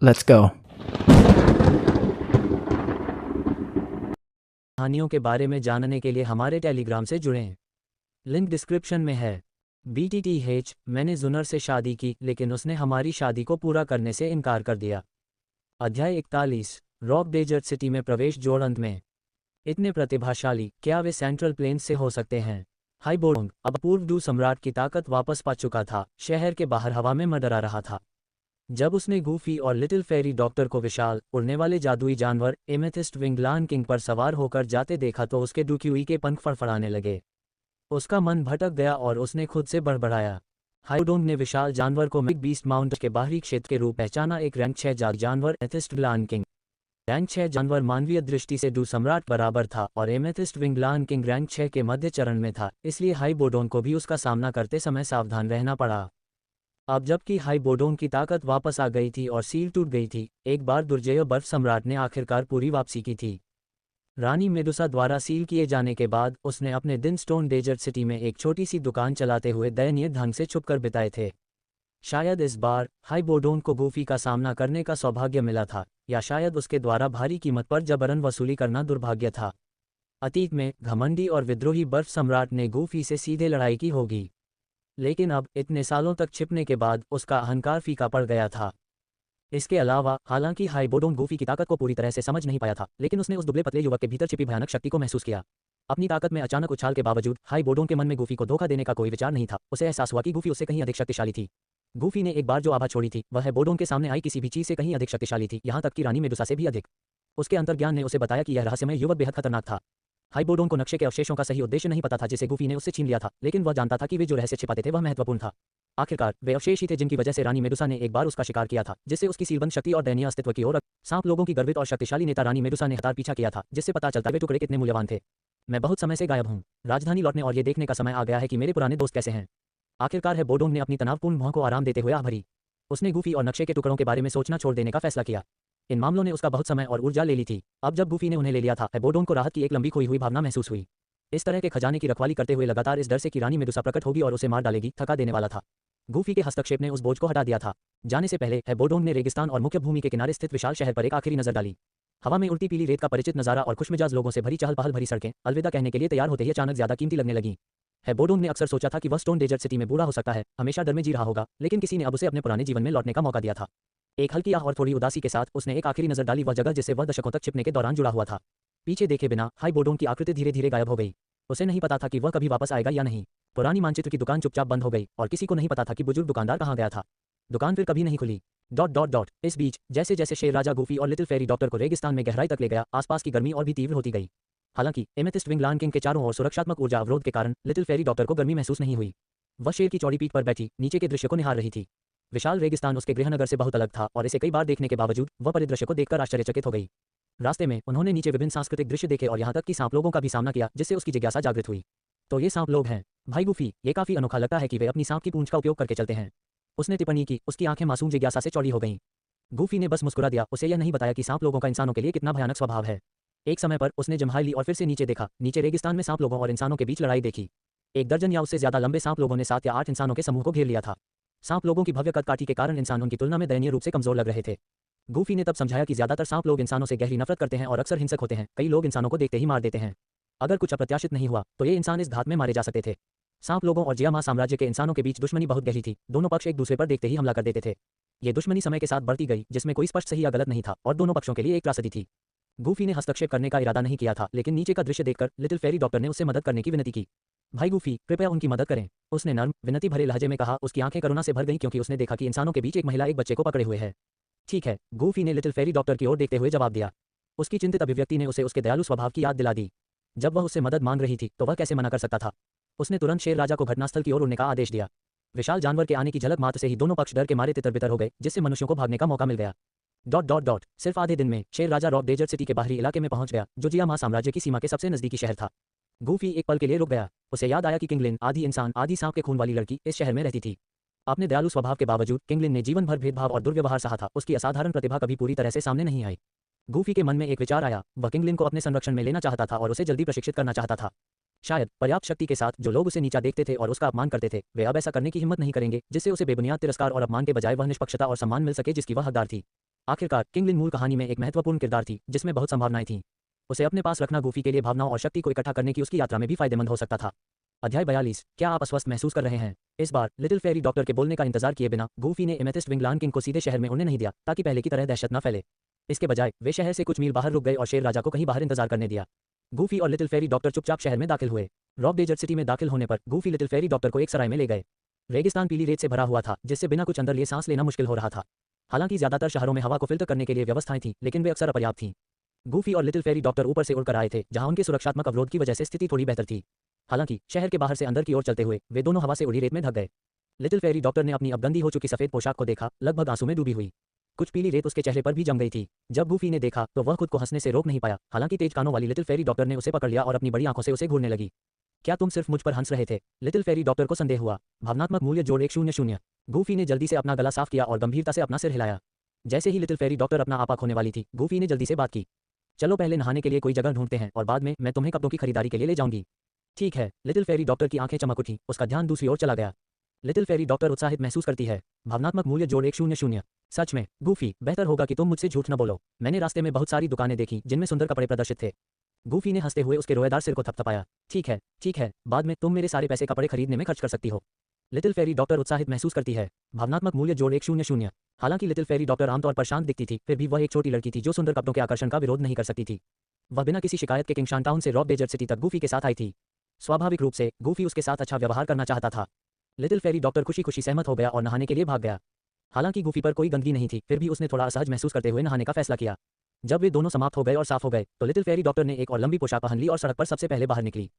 Let's go. कहानियों के बारे में जानने के लिए हमारे टेलीग्राम से जुड़ें। लिंक डिस्क्रिप्शन में है। BTTH, मैंने जुनर से शादी की लेकिन उसने हमारी शादी को पूरा करने से इनकार कर दिया। अध्याय 41, रॉक डेजर्ट सिटी में प्रवेश। जोड़ अंत में इतने प्रतिभाशाली, क्या वे सेंट्रल प्लेन्स से हो सकते हैं? हाइबोडोंग अब पूर्व डू सम्राट की ताकत वापस पा चुका था। शहर के बाहर हवा में मंडरा रहा था। जब उसने गूफी और लिटिल फेरी डॉक्टर को विशाल उड़ने वाले जादुई जानवर एमेथिस्ट विंगलान किंग पर सवार होकर जाते देखा तो उसके डुक्यूई के पंख फड़फड़ाने लगे। उसका मन भटक गया और उसने खुद से बड़बड़ाया। हाइडोंग ने विशाल जानवर को मिग बीस्ट माउंट के बाहरी क्षेत्र के रूप पहचाना, एक रैंक 6 जानवर एमेथिस्ट विंगलान किंग। रैंक 6 जानवर मानवीय दृष्टि से डू सम्राट बराबर था और एमेथिस्ट विंगलान किंग रैंक 6 के मध्य चरण में था, इसलिए हाइबोडोन को भी उसका सामना करते समय सावधान रहना पड़ा। अब जबकि हाइबोडोन की ताकत वापस आ गई थी और सील टूट गई थी, एक बार दुर्जय बर्फ सम्राट ने आखिरकार पूरी वापसी की थी। रानी मेडुसा द्वारा सील किए जाने के बाद उसने अपने दिन स्टोन डेजर्ट सिटी में एक छोटी सी दुकान चलाते हुए दयनीय ढंग से छुपकर बिताए थे। शायद इस बार हाइबोडोन को गूफी का सामना करने का सौभाग्य मिला था, या शायद उसके द्वारा भारी कीमत पर जबरन वसूली करना दुर्भाग्य था। अतीत में घमंडी और विद्रोही बर्फ सम्राट ने गूफी से सीधे लड़ाई की होगी, लेकिन अब इतने सालों तक छिपने के बाद उसका अहंकार फीका पड़ गया था। इसके अलावा हालांकि हाइबोडोन गूफी की ताकत को पूरी तरह से समझ नहीं पाया था, लेकिन उसने उस दुबले पतले युवक के भीतर छिपी भयानक शक्ति को महसूस किया। अपनी ताकत में अचानक उछाल के बावजूद हाइबोडोन के मन में गूफी को धोखा देने का कोई विचार नहीं था। उसे एहसास हुआ कि गूफी उससे कहीं अधिक शक्तिशाली थी। गूफी ने एक बार जो आभा छोड़ी थी वह हाइबोडोन के सामने आई किसी भी चीज से कहीं अधिक शक्तिशाली थी, यहाँ तक कि रानी मेडुसा से भी अधिक। उसके अंतर्ज्ञान ने उसे बताया कि यह रहस्यमय युवक बेहद खतरनाक था। हाइबोडोन को नक्शे के अवशेषों का सही उद्देश्य नहीं पता था जिसे गूफी ने उससे छीन लिया था, लेकिन वह जानता था कि वे जो रहस्य छिपाते थे वह महत्वपूर्ण था। आखिरकार वे अवशेष ही थे जिनकी वजह से रानी मेडुसा ने एक बार उसका शिकार किया था, जिससे उसकी सीलबंद शक्ति और दयनीय अस्तित्व की ओर। सांप लोगों की गर्वित और शक्तिशाली नेता रानी मेडुसा ने हतार पीछा किया था, जिससे पता चलता वे टुकड़े कितने मूल्यवान थे। मैं बहुत समय से गायब हूँ। राजधानी लौटने और ये देखने का समय आ गया है कि मेरे पुराने दोस्त कैसे हैं। आखिरकार है बोडोंग ने अपनी तनावपूर्ण भौं को आराम देते हुए आह भरी। उसने गूफी और नक्शे के टुकड़ों के बारे में सोचना छोड़ देने का फैसला किया। इन मामलों ने उसका बहुत समय और ऊर्जा ले ली थी। अब जब गूफी ने उन्हें ले लिया था, बोडोंग को राहत की एक लंबी खोई हुई भावना महसूस हुई। इस तरह के खजाने की रखवाली करते हुए लगातार इस डर से कि रानी मेडुसा प्रकट होगी और उसे मार डालेगी, थका देने वाला था। गूफी के हस्तक्षेप ने उस बोझ को हटा दिया था। जाने से पहले हेबोडोंग ने रेगिस्तान और मुख्य भूमि के किनारे स्थित विशाल शहर पर एक आखिरी नजर डाली। हवा में उड़ती पीली रेत का परिचित नजारा और खुशमिजाज लोगों से भरी चहल पहल भरी सड़कें अलविदा कहने के लिए तैयार होते ही अचानक ज्यादा कीमती लगने लगी। हेबोडोंग ने अक्सर सोचा था कि वह स्टोन डेजर्ट सिटी में बूढ़ा हो सकता है, हमेशा डर में जी रहा होगा, लेकिन किसी ने अब उसे अपने पुराने जीवन में लौटने का मौका दिया था। एक हल्की आह और थोड़ी उदासी के साथ उसने एक आखिरी नजर डाली वह जगह जिससे वह दशकों तक छिपने के दौरान जुड़ा हुआ था। पीछे देखे बिना हाइबोडोंग की आकृति धीरे धीरे गायब हो गई। उसे नहीं पता था कि वह कभी वापस आएगा या नहीं। पुरानी मानचित्र की दुकान चुपचाप बंद हो गई और किसी को नहीं पता था कि बुजुर्ग दुकानदार कहाँ गया था। दुकान फिर कभी नहीं खुली। इस बीच जैसे जैसे शेर राजा गूफी और लिटिल फेरी डॉक्टर को रेगिस्तान में गहराई तक ले गया, आसपास की गर्मी और भी तीव्र होती गई। हालांकि एमेथिस्ट विंगलान किंग के चारों ओर सुरक्षात्मक ऊर्जा अवरोध के कारण लिटिल फेरी डॉक्टर को गर्मी महसूस नहीं हुई। वह शेर की चौड़ी पीठ पर बैठी नीचे के दृश्य को निहार रही थी। विशाल रेगिस्तान उसके गृहनगर से बहुत अलग था और इसे कई बार देखने के बावजूद वह परिदृश्य को देखकर आश्चर्यचकित हो गई। रास्ते में उन्होंने नीचे विभिन्न सांस्कृतिक दृश्य देखे और यहाँ तक कि सांप लोगों का भी सामना किया, जिससे उसकी जिज्ञासा जागृत हुई। तो ये सांप लोग हैं भाई गूफी, ये काफी अनोखा लगता है कि वे अपनी सांप की पूंछ का उपयोग करके चलते हैं। उसने टिप्पणी की। उसकी आंखें मासूम जिज्ञासा से चौड़ी हो गईं। गूफी ने बस मुस्कुरा दिया। उसे यह नहीं बताया कि सांप लोगों का इंसानों के लिए कितना भयानक स्वभाव है। एक समय पर उसने जम्हाई ली और फिर से नीचे देखा। नीचे रेगिस्तान में सांप लोगों और इंसानों के बीच लड़ाई देखी। एक दर्जन या उससे ज्यादा लंबे सांप लोगों ने 7 या 8 इंसानों के समूह को घेर लिया था। सांप लोगों की भव्य कदकाठी के कारण इंसान उनकी तुलना में दयनीय रूप से कमजोर लग रहे थे। गूफी ने तब समझाया कि ज्यादातर सांप लोग इंसानों से गहरी नफरत करते हैं और अक्सर हिंसक होते हैं। कई लोग इंसानों को देखते ही मार देते हैं। अगर कुछ अप्रत्याशित नहीं हुआ तो ये इंसान इस घात में मारे जा सकते थे। सांप लोगों और जियामा साम्राज्य के इंसानों के बीच दुश्मनी बहुत गहरी थी। दोनों पक्ष एक दूसरे पर देखते ही हमला कर देते थे। ये दुश्मनी समय के साथ बढ़ती गई, जिसमें कोई स्पष्ट सही या गलत नहीं था और दोनों पक्षों के लिए एक त्रासदी थी। गूफी ने हस्तक्षेप करने का इरादा नहीं किया था, लेकिन नीचे का दृश्य देखकर लिटिल फेरी डॉक्टर ने उससे मदद करने की विनती की। भाई गूफी, कृपया उनकी मदद करें, उसने नर्म विनती भरे लहजे में कहा। उसकी आंखें करुणा से भर गईं क्योंकि उसने देखा कि इंसानों के बीच एक महिला एक बच्चे को पकड़े हुए है। ठीक है, गूफी ने लिटिल फेरी डॉक्टर की ओर देखते हुए जवाब दिया। उसकी चिंतित अभिव्यक्ति ने उसे उसके दयालु स्वभाव की याद दिला दी। जब वह उससे मदद मांग रही थी तो वह कैसे मना कर सकता था। उसने तुरंत शेर राजा को घटनास्थल की ओर उड़ने का आदेश दिया। विशाल जानवर के आने की झलक मात्र से ही दोनों पक्ष डर के मारे तितर-बितर हो गए, जिससे मनुष्यों को भागने का मौका मिल गया। सिर्फ आधे दिन में शेर राजा रॉक डेजर्ट सिटी के बाहरी इलाके में पहुंच गया, जो जियामा साम्राज्य की सीमा के सबसे नजदीकी शहर था। गूफी एक पल के लिए रुक गया। उसे याद आया कि किंगलिन, आधी इंसान आधी सांप के खून वाली लड़की, इस शहर में रहती थी। अपने दयालु स्वभाव के बावजूद किंगलिन ने जीवन भर भेदभाव और दुर्व्यवहार सहा था। उसकी असाधारण प्रतिभा कभी पूरी तरह से सामने नहीं आई। गूफी के मन में एक विचार आया। वह किंगलिन को अपने संरक्षण में लेना चाहता था और उसे जल्दी प्रशिक्षित करना चाहता था। शायद पर्याप्त शक्ति के साथ जो लोग उसे नीचा देखते थे और उसका अपमान करते थे, वे अब ऐसा करने की हिम्मत नहीं करेंगे, जिससे उसे बेबुनियाद तिरस्कार और अपमान के बजाय वह निष्पक्षता और सम्मान मिल सके जिसकी वह हकदार थी। आखिरकार किंग लिन मूल कहानी में एक महत्वपूर्ण किरदार थी जिसमें बहुत संभावनाएं थीं। उसे अपने पास रखना गूफी के लिए भावनाओं और शक्ति को इकट्ठा करने की उसकी यात्रा में भी फायदेमंद हो सकता था। अध्याय 42। क्या आप अस्वस्थ महसूस कर रहे हैं? इस बार लिटिल फेरी डॉक्टर के बोलने का इंतजार किए बिना गूफी ने एमेथिस्ट विंगलान किंग को सीधे शहर में उड़ने नहीं दिया ताकि पहले की तरह दहशत न फैले। इसके बजाय वे शहर से कुछ मील बाहर रुक गए और शेर राजा को कहीं बाहर इंतजार करने दिया। गूफी और लिटिल फेरी डॉक्टर चुपचाप शहर में दाखिल हुए। रॉक डेजर्ट सिटी में दाखिल होने पर गूफी लिटिल फेरी डॉक्टर को एक सराय में ले गए। रेगिस्तान पीली रेत से भरा हुआ था जिससे बिना कुछ अंदर लिए सांस लेना मुश्किल हो रहा था। हालांकि ज्यादातर शहरों में हवा को फिल्टर करने के लिए व्यवस्थाएं थीं, लेकिन वे अक्सर अपर्याप्त थीं। गूफी और लिटिल फेरी डॉक्टर ऊपर से उड़कर आए थे, जहां उनके सुरक्षात्मक अवरोध की वजह से स्थिति थोड़ी बेहतर थी। हालांकि शहर के बाहर से अंदर की ओर चलते हुए वे दोनों हवा से उड़ी रेत में ढक गए। लिटिल फेरी डॉक्टर ने अपनी अब गंदी हो चुकी सफेद पोशाक को देखा, लगभग आंसू में डूबी हुई। कुछ पीली रेत उसके चेहरे पर भी जम गई थी। जब गूफी ने देखा तो वह खुद को हंसने से रोक नहीं पाया। हालांकि तेज कानों वाली लिटिल फेरी डॉक्टर ने उसे पकड़ लिया और अपनी बड़ी आंखों से उसे घूरने लगी। क्या तुम सिर्फ मुझ पर हंस रहे थे? लिटिल फेरी डॉक्टर को संदेह हुआ। भावनात्मक मूल्य जोड़ 100। गूफी ने जल्दी से अपना गला साफ किया और गंभीरता से अपना सिर हिलाया। जैसे ही लिटिल फेरी डॉक्टर अपना आपा खोने वाली थी, गूफी ने जल्दी से बात की। चलो पहले नहाने के लिए कोई जगह ढूंढते हैं और बाद में मैं तुम्हें कपड़ों की खरीदारी के लिए ले जाऊंगी। ठीक है। लिटिल फेरी डॉक्टर की आंखें चमक उठी, उसका ध्यान दूसरी ओर चला गया। लिटिल फेरी डॉक्टर उत्साहित महसूस करती है। भावनात्मक मूल्य जोड़ 100। सच में गूफी, बेहतर होगा कि तुम मुझसे झूठ न बोलो। मैंने रास्ते में बहुत सारी दुकानें देखी जिनमें सुंदर कपड़े प्रदर्शित थे। गूफी ने हंसते हुए उसके रोएदार सिर को थपथपाया। ठीक है, बाद में तुम मेरे सारे पैसे कपड़े खरीदने में खर्च कर सकती हो। लिटिल फेरी डॉक्टर उत्साहित महसूस करती है। भावनात्मक मूल्य जोड़ 100। हालांकि लिटिल फेरी डॉक्टर आमतौर पर शांत दिखती थी, फिर भी वह एक छोटी लड़की थी जो सुंदर कपड़ों के आकर्षण का विरोध नहीं कर सकती थी। वह बिना किसी शिकायत के किंगशान टाउन से रॉक डेजर्ट सिटी तक गूफी के साथ आई थी। स्वाभाविक रूप से गूफी उसके साथ अच्छा व्यवहार करना चाहता था। लिटिल फेरी डॉक्टर खुशी खुशी सहमत हो गया और नहाने के लिए भाग गया। हालांकि गूफी पर कोई गंदगी नहीं थी, फिर भी उसने थोड़ा असहज महसूस करते हुए नहाने का फैसला किया। जब वे दोनों समाप्त हो गए और साफ हो गए तो लिटिल फेरी डॉक्टर ने एक और लंबी पोशाक पहन ली और सड़क पर सबसे पहले बाहर निकली।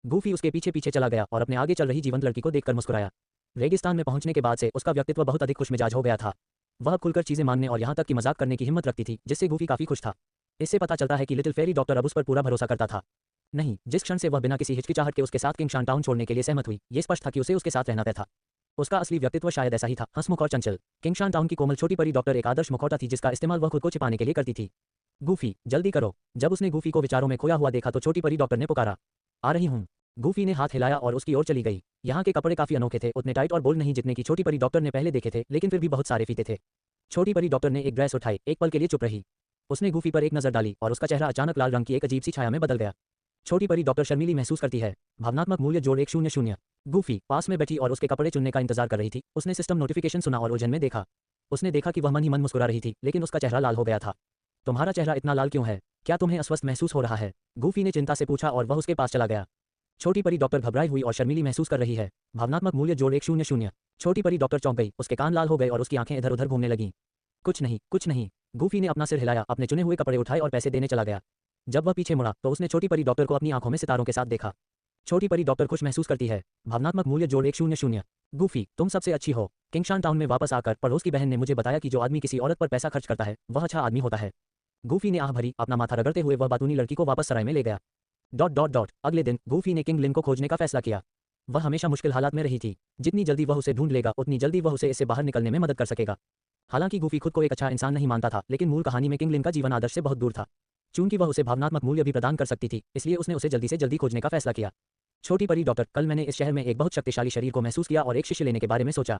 गूफी उसके पीछे पीछे चला गया और अपने आगे चल रही जीवंत लड़की को देखकर मुस्कुराया। रेगिस्तान में पहुंचने के बाद से उसका व्यक्तित्व बहुत अधिक खुशमिजाज हो गया था। वह अब खुलकर चीजें मांगने और यहाँ तक कि मजाक करने की हिम्मत रखती थी, जिससे गूफी काफी खुश था। इससे पता चलता है कि लिटिल फेरी डॉक्टर अब उस पर पूरा भरोसा करता था। नहीं, जिस क्षण से वह बिना किसी हिचकिचाहट के उसके साथ किंगशान टाउन छोड़ने के लिए सहमत हुई, ये स्पष्ट था कि उसे उसके साथ रहना तय था। उसका असली व्यक्तित्व शायद ऐसा ही था, हंसमुख और चंचल। किंगशान टाउन की कोमल छोटी परी डॉक्टर एक आदर्श मुखौटा थी जिसका इस्तेमाल वह खुद को छिपाने के लिए करती थी। गूफी, जल्दी करो। जब उसने गूफी को विचारों में खोया हुआ देखा तो छोटी परी डॉक्टर ने पुकारा, आ रही हूँ। गूफी ने हाथ हिलाया और उसकी ओर चली गई। यहाँ के कपड़े काफी अनोखे थे, उतने टाइट और बोल्ड नहीं जितने की छोटी परी डॉक्टर ने पहले देखे थे, लेकिन फिर भी बहुत सारे फीते थे। छोटी परी डॉक्टर ने एक ड्रेस उठाई, एक पल के लिए चुप रही। उसने गूफी पर एक नजर डाली और उसका चेहरा अचानक लाल रंग की एक अजीब सी छाया में बदल गया। छोटी परी डॉक्टर शर्मीली महसूस करती है। भावनात्मक मूल्य जोड़ 100। गूफी पास में बैठी और उसके कपड़े चुनने का इंतजार कर रही थी। उसने सिस्टम नोटिफिकेशन सुना और उलझन में देखा। उसने देखा कि वह मन ही मन मुस्कुरा रही थी, लेकिन उसका चेहरा लाल हो गया था। तुम्हारा चेहरा इतना लाल क्यों है? क्या तुम्हें अस्वस्थ महसूस हो रहा है? गूफी ने चिंता से पूछा और वह उसके पास चला गया। छोटी परी डॉक्टर घबराई हुई और शर्मीली महसूस कर रही है। भावनात्मक मूल्य जोड़ 100। छोटी परी डॉक्टर चौंक गई, उसके कान लाल हो गए और उसकी आंखें इधर उधर घूमने लगीं। कुछ नहीं। गूफी ने अपना सिर हिलाया, अपने चुने हुए कपड़े उठाए और पैसे देने चला गया। जब वह पीछे मुड़ा तो उसने छोटी परी डॉक्टर को अपनी आंखों में सितारों के साथ देखा। छोटी परी डॉक्टर खुश महसूस करती है। भावनात्मक मूल्य जोड़ 100। गूफी, तुम सबसे अच्छी हो। किंगशान टाउन में वापस आकर पड़ोस की बहन ने मुझे बताया कि जो आदमी किसी औरत पर पैसा खर्च करता है वह अच्छा आदमी होता है। गूफी ने आह भरी, अपना माथा रगड़ते हुए वह बातूनी लड़की को वापस सराय में ले गया। अगले दिन गूफी ने किंग लिन को खोजने का फैसला किया। वह हमेशा मुश्किल हालात में रही थी। जितनी जल्दी वह उसे ढूंढ लेगा उतनी जल्दी वह उसे इससे बाहर निकलने में मदद कर सकेगा। हालांकि गूफी खुद को एक अच्छा इंसान नहीं मानता था, लेकिन मूल कहानी में किंग लिन का जीवन आदर्श से बहुत दूर था। चूंकि वह उसे भावनात्मक मूल्य भी प्रदान कर सकती थी, इसलिए उसने उसे जल्दी से जल्दी खोजने का फैसला किया। छोटी परी डॉक्टर, कल मैंने इस शहर में एक बहुत शक्तिशाली शरीर को महसूस किया और एक शिष्य लेने के बारे में सोचा।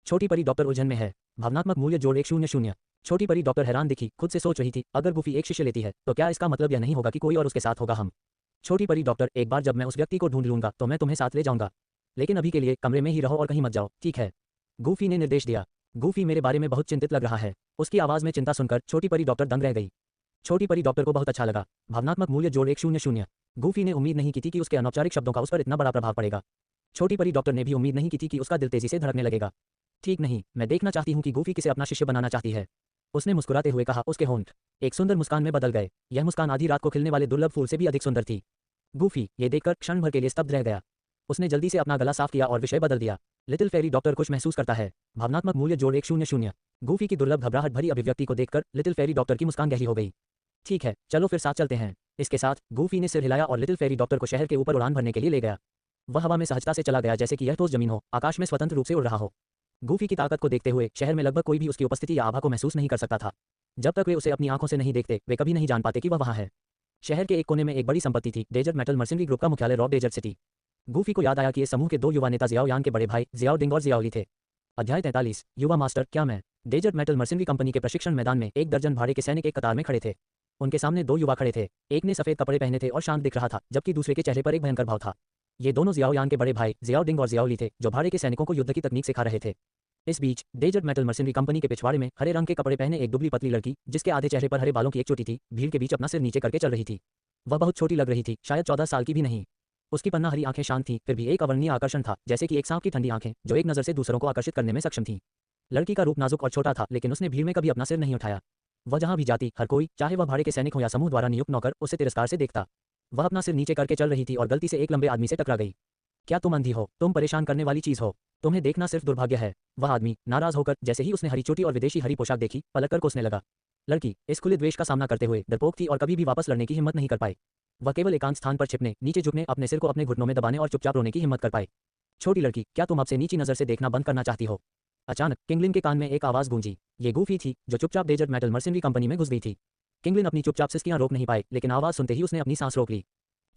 छोटी परी डॉक्टर उलझन में है। भावनात्मक मूल्य जोड़ 100। छोटी परी डॉक्टर हैरान दिखी, खुद से सोच रही थी, अगर गूफी एक शिष्य लेती है तो क्या इसका मतलब यह नहीं होगा कि कोई और उसके साथ होगा? हम छोटी परी डॉक्टर, एक बार जब मैं उस व्यक्ति को ढूंढ लूंगा तो मैं तुम्हें साथ ले जाऊंगा, लेकिन अभी के लिए कमरे में ही रहो और कहीं मत जाओ, ठीक है? गूफी ने निर्देश दिया। गूफी मेरे बारे में बहुत चिंतित लग रहा है। उसकी आवाज में चिंता सुनकर छोटी परी डॉक्टर दंग रह गई। छोटी परी डॉक्टर को बहुत अच्छा लगा। भावनात्मक मूल्य जोड़ 100। गूफी ने उम्मीद नहीं की थी कि उसके अनौपचारिक शब्दों का उस पर इतना बड़ा प्रभाव पड़ेगा। छोटी परी डॉक्टर ने भी उम्मीद नहीं की थी कि उसका दिल तेजी से धड़कने लगेगा। ठीक नहीं, मैं देखना चाहती हूँ कि गूफी किसे अपना शिष्य बनाना चाहती है, उसने मुस्कुराते हुए कहा। उसके होंठ एक सुंदर मुस्कान में बदल गए। यह मुस्कान आधी रात को खिलने वाले दुर्लभ फूल से भी अधिक सुंदर थी। गूफी ये देखकर क्षण भर के लिए स्तब्ध रह गया। उसने जल्दी से अपना गला साफ किया और विषय बदल दिया। लिटिल फेरी डॉक्टर खुश महसूस करता है। भावनात्मक मूल्य जोड़ 100। गूफी की दुर्लभ घबराहट भरी अभिव्यक्ति को देखकर लिटिल फेरी डॉक्टर की मुस्कान गहरी हो गई। ठीक है, चलो फिर साथ चलते हैं। इसके साथ गूफी ने सिर हिलाया और लिटिल फेरी डॉक्टर को शहर के ऊपर उड़ान भरने के लिए ले गया। वह हवा में सहजता से चला गया जैसे कि यह ठोस जमीन हो, आकाश में स्वतंत्र रूप से उड़ रहा हो। गूफी की ताकत को देखते हुए शहर में लगभग कोई भी उसकी उपस्थिति या आभा को महसूस नहीं कर सकता था। जब तक वे उसे अपनी आंखों से नहीं देखते वे कभी नहीं जान पाते कि वह वहाँ है। शहर के एक कोने में एक बड़ी संपत्ति थी, डेजर्ट मेटल मर्सेनरी ग्रुप का मुख्यालय रॉक डेजर्ट सिटी। गूफी को याद आया कि इस समूह के दो युवा नेता जियाओ यान के बड़े भाई जियाओ डिंग और जियाओ ली थे। अध्याय 43 युवा मास्टर क्या मैं डेजर्ट मेटल मर्सिनरी कंपनी के प्रशिक्षण मैदान में एक दर्जन भाड़े के सैनिक एक कतार में खड़े थे। उनके सामने दो युवा खड़े थे। एक ने सफेद कपड़े पहने थे और शांत दिख रहा था, जबकि दूसरे के चेहरे पर एक भयंकर भाव था। ये दोनों जियाओ यान के बड़े भाई जियाओ डिंग और जियाओ ली थे, जो भाड़े के सैनिकों को युद्ध की तकनीक सिखा रहे थे। इस बीच डेजर्ट मेटल मर्सिनरी कंपनी के पिछवाड़े में हरे रंग के कपड़े पहने एक दुबली पतली लड़की, जिसके आधे चेहरे पर हरे बालों की एक चोटी थी, भीड़ के बीच अपना सिर नीचे करके चल रही थी। वह बहुत छोटी लग रही थी, शायद 14 साल की भी नहीं। उसकी पन्ना हरी आंखें शांत थीं, फिर भी एक अवर्णनीय आकर्षण था, जैसे कि एक सांप की ठंडी आंखें जो एक नजर से दूसरों को आकर्षित करने में सक्षम थीं। लड़की का रूप नाजुक और छोटा था, लेकिन उसने भीड़ में कभी अपना सिर नहीं उठाया। वह जहां भी जाती, हर कोई, चाहे वह भाड़े के सैनिक हो या समूह द्वारा नियुक्त नौकर, उसे तिरस्कार से देखता। वह अपना सिर नीचे करके चल रही थी और गलती से एक लंबे आदमी से टकरा गई। क्या तुम अंधी हो? तुम परेशान करने वाली चीज हो। तुम्हें देखना सिर्फ दुर्भाग्य है। वह आदमी नाराज होकर, जैसे ही उसने हरी चोटी और विदेशी हरी पोशाक देखी, पलटकर कोसने लगा। लड़की इस खुले द्वेष का सामना करते हुए डरपोक थी और कभी भी वापस लड़ने की हिम्मत नहीं कर पाई। वह केवल एकांत स्थान पर छिपने, नीचे झुकने, अपने सिर को अपने घुटनों में दबाने और चुपचाप रोने की हिम्मत कर पाई। छोटी लड़की, क्या तुम अब से नीची नजर से देखना बंद करना चाहती हो? अचानक किंगलिन के कान में एक आवाज गूंजी। ये गूफी थी, जो चुपचाप डेजर्ट मेटल मर्सिनरी कंपनी में घुस गई थी। किंगलिन अपनी चुपचाप सिसकियां रोक नहीं पाई, लेकिन आवाज सुनते ही उसने अपनी सांस रोक ली।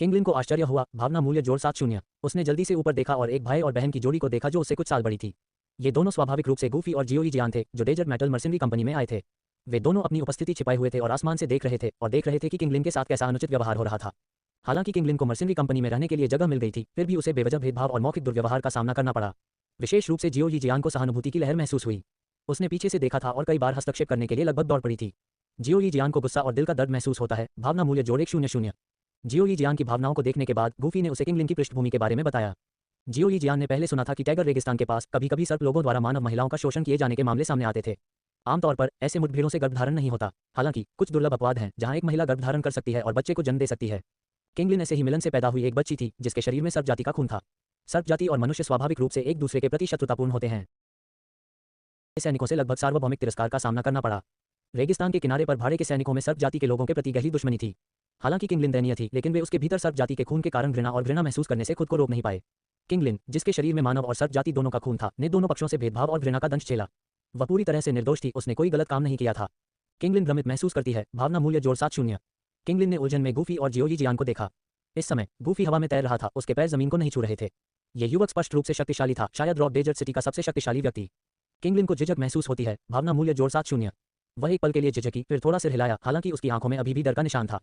किंगलिन को आश्चर्य हुआ। भावना मूल्य जोड़ 70। उसने जल्दी से ऊपर देखा और एक भाई और बहन की जोड़ी को देखा जो उससे कुछ साल बड़ी थी। ये दोनों स्वाभाविक रूप से गूफी और जियो जियान थे, जो डेजर्ट मेटल मर्सिनरी कंपनी में आए थे। वे दोनों अपनी उपस्थिति छिपाए हुए थे और आसमान से देख रहे थे कि किंगलिन के साथ कैसा अनुचित व्यवहार हो रहा था। हालांकि किंगलिन को मर्सिनरी कंपनी में रहने के लिए जगह मिल गई थी, फिर भी उसे बेवजह भेदभाव और मौखिक दुर्व्यवहार का सामना करना पड़ा। विशेष रूप से जियो जियान को सहानुभूति की लहर महसूस हुई। उसने पीछे से देखा था और कई बार हस्तक्षेप करने के लिए लगभग दौड़ पड़ी थी। जियो जियान को गुस्सा और दिल का दर्द महसूस होता है। भावना मूल्य जोड़ 100। जियो जियान की भावनाओं को देखने के बाद गूफी ने उसे किंगलिन की पृष्ठभूमि के बारे में बताया। जियो जियान ने पहले सुना था कि टैगर रेगिस्तान के पास कभी कभी सर्प लोगों द्वारा मानव महिलाओं का शोषण किए जाने के मामले सामने आते थे। आमतौर पर ऐसे मुठभेड़ों से गर्भधारण नहीं होता, हालांकि कुछ दुर्लभ अपवाद हैं जहां एक महिला गर्भधारण कर सकती है और बच्चे को जन्म दे सकती है। किंगलिन ऐसे ही मिलन से पैदा हुई एक बच्ची थी, जिसके शरीर में सर्प जाति का खून था। सर्प जाति और मनुष्य स्वाभाविक रूप से एक दूसरे के प्रति शत्रुतापूर्ण होते हैं। सैनिकों से लगभग सार्वभौमिक तिरस्कार का सामना करना पड़ा। रेगिस्तान के किनारे पर भाड़े के सैनिकों में सर्प जाति के लोगों के प्रति गहरी दुश्मनी थी। हालांकि किंगलिन दयनीय थी, लेकिन वे उसके भीतर सर्प जाति के खून के कारण घृणा महसूस करने से खुद को रोक नहीं पाए। किंगलिन, जिसके शरीर में मानव और सर्प जाति दोनों का खून था, ने दोनों पक्षों से भेदभाव और घृणा का दंश झेला। वह पूरी तरह से निर्दोष थी, उसने कोई गलत काम नहीं किया था। किंगलिन भ्रमित महसूस करती है। भावना मूल्य जोड़ 70। किंगलिन ने उलझन में गूफी और जियो जियान को देखा। इस समय गूफी हवा में तैर रहा था, उसके पैर जमीन को नहीं छू रहे थे। यह युवक स्पष्ट रूप से शक्तिशाली था, शायद रॉक डेजर्ट सिटी का सबसे शक्तिशाली व्यक्ति। किंगलिन को झिझक महसूस होती है। भावना मूल्य जोड़ 70। वह एक पल के लिए झिझकी, फिर थोड़ा सिर हिलाया, हालांकि उसकी आंखों में अभी भी डर का निशान था।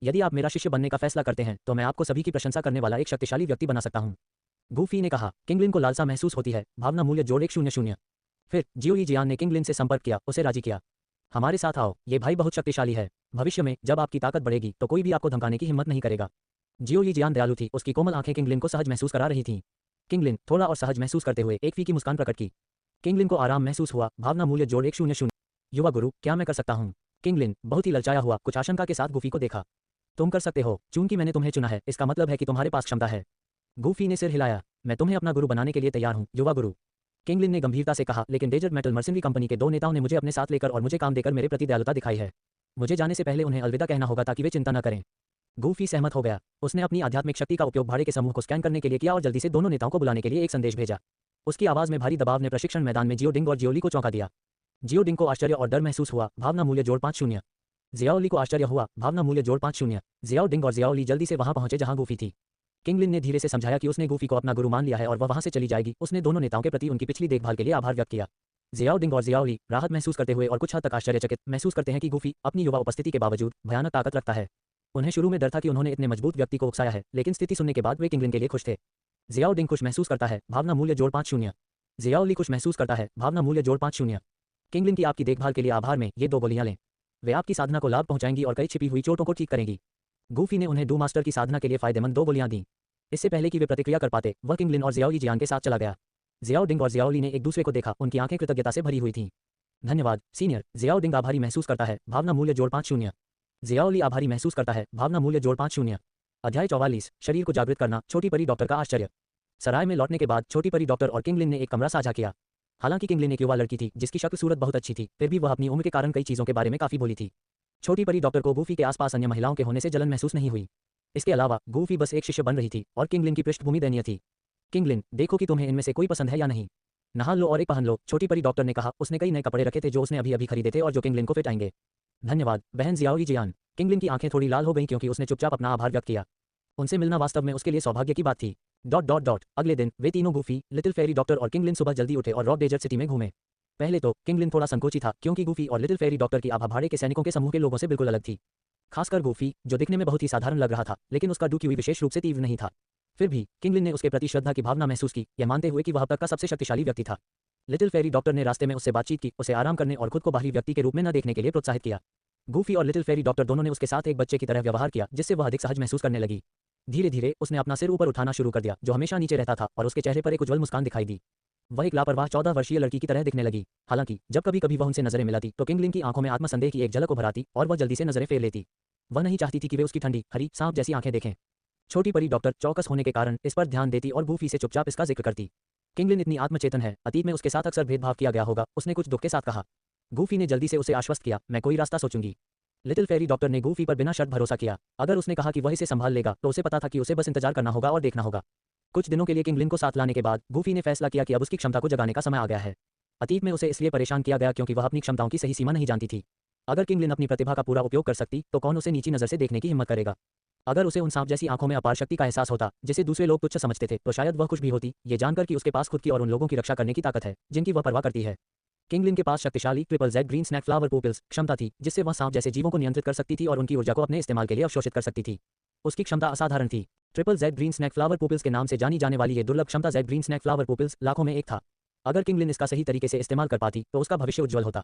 यदि आप मेरा शिष्य बनने का फैसला करते हैं, तो मैं आपको सभी की प्रशंसा करने वाला एक शक्तिशाली व्यक्ति बना सकता हूं, गूफी ने कहा। किंगलिन को लालसा महसूस होती है। भावना मूल्य जोड़ 100। फिर जियो जियान ने किंगलिन से संपर्क किया, उसे राजी किया। हमारे साथ आओ, ये भाई बहुत शक्तिशाली है। भविष्य में जब आपकी ताकत बढ़ेगी तो कोई भी आपको धमकाने की हिम्मत नहीं करेगा। जियो जियान दयालु थी, उसकी कोमल आंखें किंगलिन को सहज महसूस करा रही थीं। किंगलिन थोड़ा और सहज महसूस करते हुए एक फीकी मुस्कान प्रकट की। किंगलिन को आराम महसूस हुआ। भावना मूल्य जोड़ 100। युवा गुरु, क्या मैं कर सकता हूँ? किंगलिन बहुत ही ललचाया हुआ कुछ आशंका के साथ गूफी को देखा। तुम कर सकते हो, चूंकि मैंने तुम्हें चुना है, इसका मतलब है कि तुम्हारे पास क्षमता है। गूफी ने सिर हिलाया। मैं तुम्हें अपना गुरु बनाने के लिए तैयार हूँ, युवा गुरु, किंगलिन ने गंभीरता से कहा। लेकिन डेजर्ट मेटल मर्सिनरी कंपनी के दो नेताओं ने मुझे अपने साथ लेकर और मुझे काम देकर मेरे प्रति दयालुता दिखाई है। मुझे जाने से पहले उन्हें अलविदा कहना होगा ताकि वे चिंता न करें। गूफी सहमत हो गया। उसने अपनी आध्यात्मिक शक्ति का उपयोग भाड़े के समूह को स्कैन करने के लिए किया और जल्दी से दोनों नेताओं को बुलाने के लिए एक संदेश भेजा। उसकी आवाज में भारी दबाव ने प्रशिक्षण मैदान में जियो डिंग और जियोली को चौंका दिया। जियो डिंग को आश्चर्य और डर महसूस हुआ। भावना मूल्य जोड़ 50। जियाओली को आश्चर्य हुआ। भावना मूल्य जोड़ 50। जियाओ डिंग और जियाओली जल्दी से वहां पहुंचे जहां गूफी थी। किंगलिन ने धीरे से समझाया कि उसने गूफी को अपना गुरु मान लिया है और वह वहां से चली जाएगी। उसने दोनों नेताओं के प्रति उनकी पिछली देखभाल के लिए आभार व्यक्त किया। जियाओ डिंग और जियाओली राहत महसूस करते हुए और कुछ हद तक आश्चर्यचकित महसूस करते हैं कि गूफी अपनी युवा उपस्थिति के बावजूद भयानक ताकत रखता है। उन्हें शुरू में डर था कि उन्होंने इतने मजबूत व्यक्ति को उकसाया है, लेकिन स्थिति सुनने के बाद वे किंगलिन के लिए खुश थे। जियाओ डिंग खुश महसूस करता है। भावना मूल्य जोड़ 50। जियाओली खुश महसूस करता है। भावना मूल्य जोड़ 50। किंगलिन की आपकी देखभाल के लिए आभार में ये 2 गोलियां लें। वे आपकी साधना को लाभ पहुंचाएंगी और कई छिपी हुई चोटों को ठीक करेंगी। गूफी ने उन्हें डू मास्टर की साधना के लिए फायदेमंद 2 गोलियां दी। इससे पहले कि वे प्रतिक्रिया कर पाते, वह किंगलिन और जियाओ जियान के साथ चला गया। जियाओ डिंग और जियाओली ने एक दूसरे को देखा, उनकी आंखें कृतज्ञता से भरी हुई थीं। धन्यवाद सीनियर। जियाओ डिंग आभारी महसूस करता है। भावना मूल्य जोड़ 50। जियाओली आभारी महसूस करता है। भावना मूल्य जोड़ 50। अध्याय 44 शरीर को जागृत करना। छोटी परी डॉक्टर का आश्चर्य। सराय में लौटने के बाद छोटी परी डॉक्टर और किंगलिन ने एक कमरा साझा किया। हालांकि किंगलिन एक युवा लड़की थी जिसकी शक्ल सूरत बहुत अच्छी थी, फिर भी वह अपनी उम्र के कारण कई चीजों के बारे में काफी भोली थी। छोटी परी डॉक्टर को गूफी के आसपास अन्य महिलाओं के होने से जलन महसूस नहीं हुई। इसके अलावा गूफी बस एक शिष्य बन रही थी और किंगलिन की पृष्ठभूमि दयनीय थी। किंगलिन, देखो कि तुम्हें इनमें से कोई पसंद है या नहीं। नहा लो और एक पहन लो, छोटी परी डॉक्टर ने कहा। उसने कई नए कपड़े रखे थे जो उसने अभी अभी खरीदे थे और जो किंगलिन को फिट आएंगे। धन्यवाद बहन जियाओ जियान। किंगलिन की आंखें थोड़ी लाल हो गईं क्योंकि उसने चुपचाप अपना आभार व्यक्त किया। उनसे मिलना वास्तव में उसके लिए सौभाग्य की बात थी। अगले दिन वे तीनों गूफी, लिटिल फेरी डॉक्टर और किंगलिन सुबह जल्दी उठे और रॉक डेजर्ट सिटी में घूमे। पहले तो किंगलिन थोड़ा संकोची था क्योंकि गूफी और लिटिल फेरी डॉक्टर की आभा भाड़े के सैनिकों के समूह के लोगों से बिल्कुल अलग थी। खासकर गूफी, जो दिखने में बहुत ही साधारण लग रहा था, लेकिन उसका डुक्यूई विशेष रूप से तीव्र नहीं था। फिर भी किंगलिन ने उसके प्रति श्रद्धा की भावना महसूस की, यह मानते हुए कि वह अब तक का सबसे शक्तिशाली व्यक्ति था। लिटिल फेरी डॉक्टर ने रास्ते में उससे बातचीत की, उसे आराम करने और खुद को बाहरी व्यक्ति के रूप में न देखने के लिए प्रोत्साहित किया। गूफी और लिटिल फेरी डॉक्टर दोनों ने उसके साथ एक बच्चे की तरह व्यवहार किया, जिससे वह अधिक सहज महसूस करने लगी। धीरे धीरे उसने अपना सिर ऊपर उठाना शुरू कर दिया, जो हमेशा नीचे रहता था, और उसके चेहरे पर एक उज्ज्वल मुस्कान दिखाई दी। वह एक लापरवाह 14 वर्षीय लड़की की तरह दिखने लगी। हालांकि जब कभी कभी वह उनसे नजरें मिलाती तो किंगलिन की आंखों में आत्मसंदेह की एक झलक उभर आती और वह जल्दी से नजरें फेर लेती। वह नहीं चाहती थी कि वे उसकी ठंडी, हरी सांप जैसी आंखें देखें। छोटी परी डॉक्टर चौकस होने के कारण इस पर ध्यान देती और गूफी से चुपचाप इसका जिक्र करती। किंगलिन इतनी आत्मचेतन है, अतीत में उसके साथ अक्सर भेदभाव किया गया होगा, उसने कुछ दुख के साथ कहा। गूफी ने जल्दी से उसे आश्वस्त किया, मैं कोई रास्ता सोचूंगी। लिटिल फेरी डॉक्टर ने गूफी पर बिना शर्त भरोसा किया। अगर उसने कहा कि वह इसे संभाल लेगा तो उसे पता था कि उसे बस इंतजार करना होगा और देखना होगा। कुछ दिनों के लिए किंगलिन को साथ लाने के बाद गूफी ने फैसला किया कि अब उसकी क्षमता को जगाने का समय आ गया है। अतीत में उसे इसलिए परेशान किया गया क्योंकि वह अपनी क्षमताओं की सही सीमा नहीं जानती थी। अगर किंगलिन अपनी प्रतिभा का पूरा उपयोग कर सकती तो कौन उसे नीची नजर से देखने की हिम्मत करेगा। अगर उसे उन सांप जैसी आंखों में अपार शक्ति का एहसास होता जिसे दूसरे लोग तुच्छ समझते थे, तो शायद वह खुश भी होती, ये जानकर कि उसके पास खुद की और उन लोगों की रक्षा करने की ताकत है जिनकी वह परवाह करती है। किंगलिन के पास शक्तिशाली triple Z green snake flower pupils क्षमता थी, जिससे वह सांप जैसे जीवों को नियंत्रित कर सकती थी और उनकी ऊर्जा को अपने इस्तेमाल के लिए अवशोषित कर सकती थी। उसकी क्षमता असाधारण थी। Triple Z green snake flower pupils के नाम से जानी जाने वाली ये दुर्लभ क्षमता jade green snake flower pupils लाखों में एक था। अगर किंगलिन इसका सही तरीके से इस्तेमाल कर पाती तो उसका भविष्य उज्जवल होता।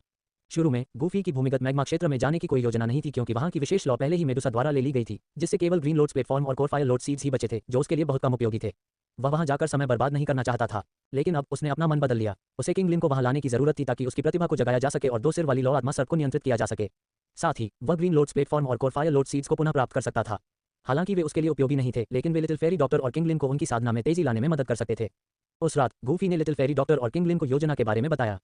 शुरू में गूफी की भूमिगत मैग्मा क्षेत्र में जाने की कोई योजना नहीं थी क्योंकि वहां की विशेष लॉ पहले ही मेडुसा द्वारा ले ली गई थी, जिससे केवल ग्रीन लोड्स प्लेटफॉर्म और कोर फायर लोड सीड्स ही बचे थे, जो उसके लिए बहुत कम उपयोगी थे। वह वहां जाकर समय बर्बाद नहीं करना चाहता था, लेकिन अब उसने अपना मन बदल लिया। उसे किंगलिन को वहां लाने की जरूरत थी ताकि उसकी प्रतिभा को जगाया जा सके और दो सिर वाली लॉ आत्मा सर्प को नियंत्रित किया जा सके। साथ ही वह ग्रीन लोड्स प्लेटफॉर्म और कोर फायर लोड सीड्स को पुनः प्राप्त कर सकता था। हालांकि वे उसके लिए उपयोगी नहीं थे, लेकिन वे लिटिल फेरी डॉक्टर और किंगलिन को उनकी साधना में तेजी लाने में मदद कर सकते थे। उस रात गूफी ने लिटिल फेरी डॉक्टर और किंगलिन को योजना के बारे में बताया।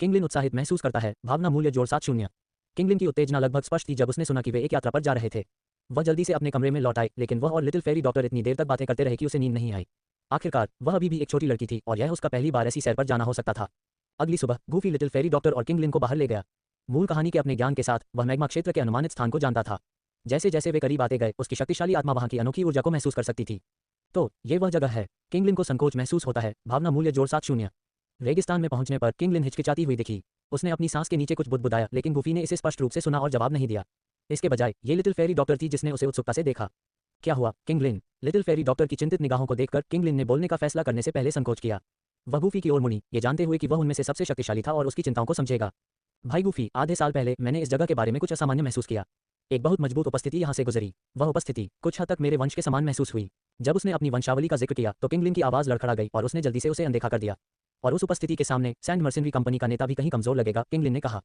किंगलिन उत्साहित महसूस करता है। भावना मूल्य जोड़ 70। किंगलिन की उत्तेजना लगभग स्पष्ट थी जब उसने सुना कि वे एक यात्रा पर जा रहे थे। वह जल्दी से अपने कमरे में लौट आए, लेकिन वह और लिटिल फेरी डॉक्टर इतनी देर तक बातें करते रहे कि उसे नींद नहीं आई। आखिरकार वह अभी भी एक छोटी लड़की थी और यह उसका पहली बार ऐसी सैर पर जाना हो सकता था। अगली सुबह गूफी लिटिल फेरी डॉक्टर और किंगलिन को बाहर ले गया। मूल कहानी के अपने ज्ञान के साथ वह मैग्मा क्षेत्र के अनुमानित स्थान को जानता था। जैसे जैसे वे करीब आते गए, उसकी शक्तिशाली आत्मा वहां की अनोखी ऊर्जा को महसूस कर सकती थी। तो ये वह जगह है। किंगलिन को संकोच महसूस होता है। भावना मूल्य जोड़ 70। रेगिस्तान में पहुंचने पर किंगलिन हिचकिचाती हुई दिखी। उसने अपनी सांस के नीचे कुछ बुदबुदाया, लेकिन गूफी ने इसे स्पष्ट रूप से सुना और जवाब नहीं दिया। इसके बजाय ये लिटिल फेरी डॉक्टर थी जिसने उसे उत्सुकता से देखा। क्या हुआ किंगलिन? लिटिल फेरी डॉक्टर की चिंतित निगाहों को देखकर किंगलिन ने बोलने का फैसला करने से पहले संकोच किया। वह गूफी की ओर मुड़ी, ये जानते हुए कि वह उनमें से सबसे शक्तिशाली था और उसकी चिंताओं को समझेगा। भाई गूफी, आधे साल पहले मैंने इस जगह के बारे में कुछ असामान्य महसूस किया। एक बहुत मजबूत उपस्थिति यहाँ से गुजरी। वह उपस्थिति कुछ हद तक मेरे वंश के समान महसूस हुई। जब उसने अपनी वंशावली का जिक्र किया तो किंगलिन की आवाज लड़खड़ा गई और उसने जल्दी से उसे अनदेखा कर दिया। और उस उपस्थिति के सामने सैंड मर्सेनरी कंपनी का नेता भी कहीं कमजोर लगेगा, किंगलिन ने कहा।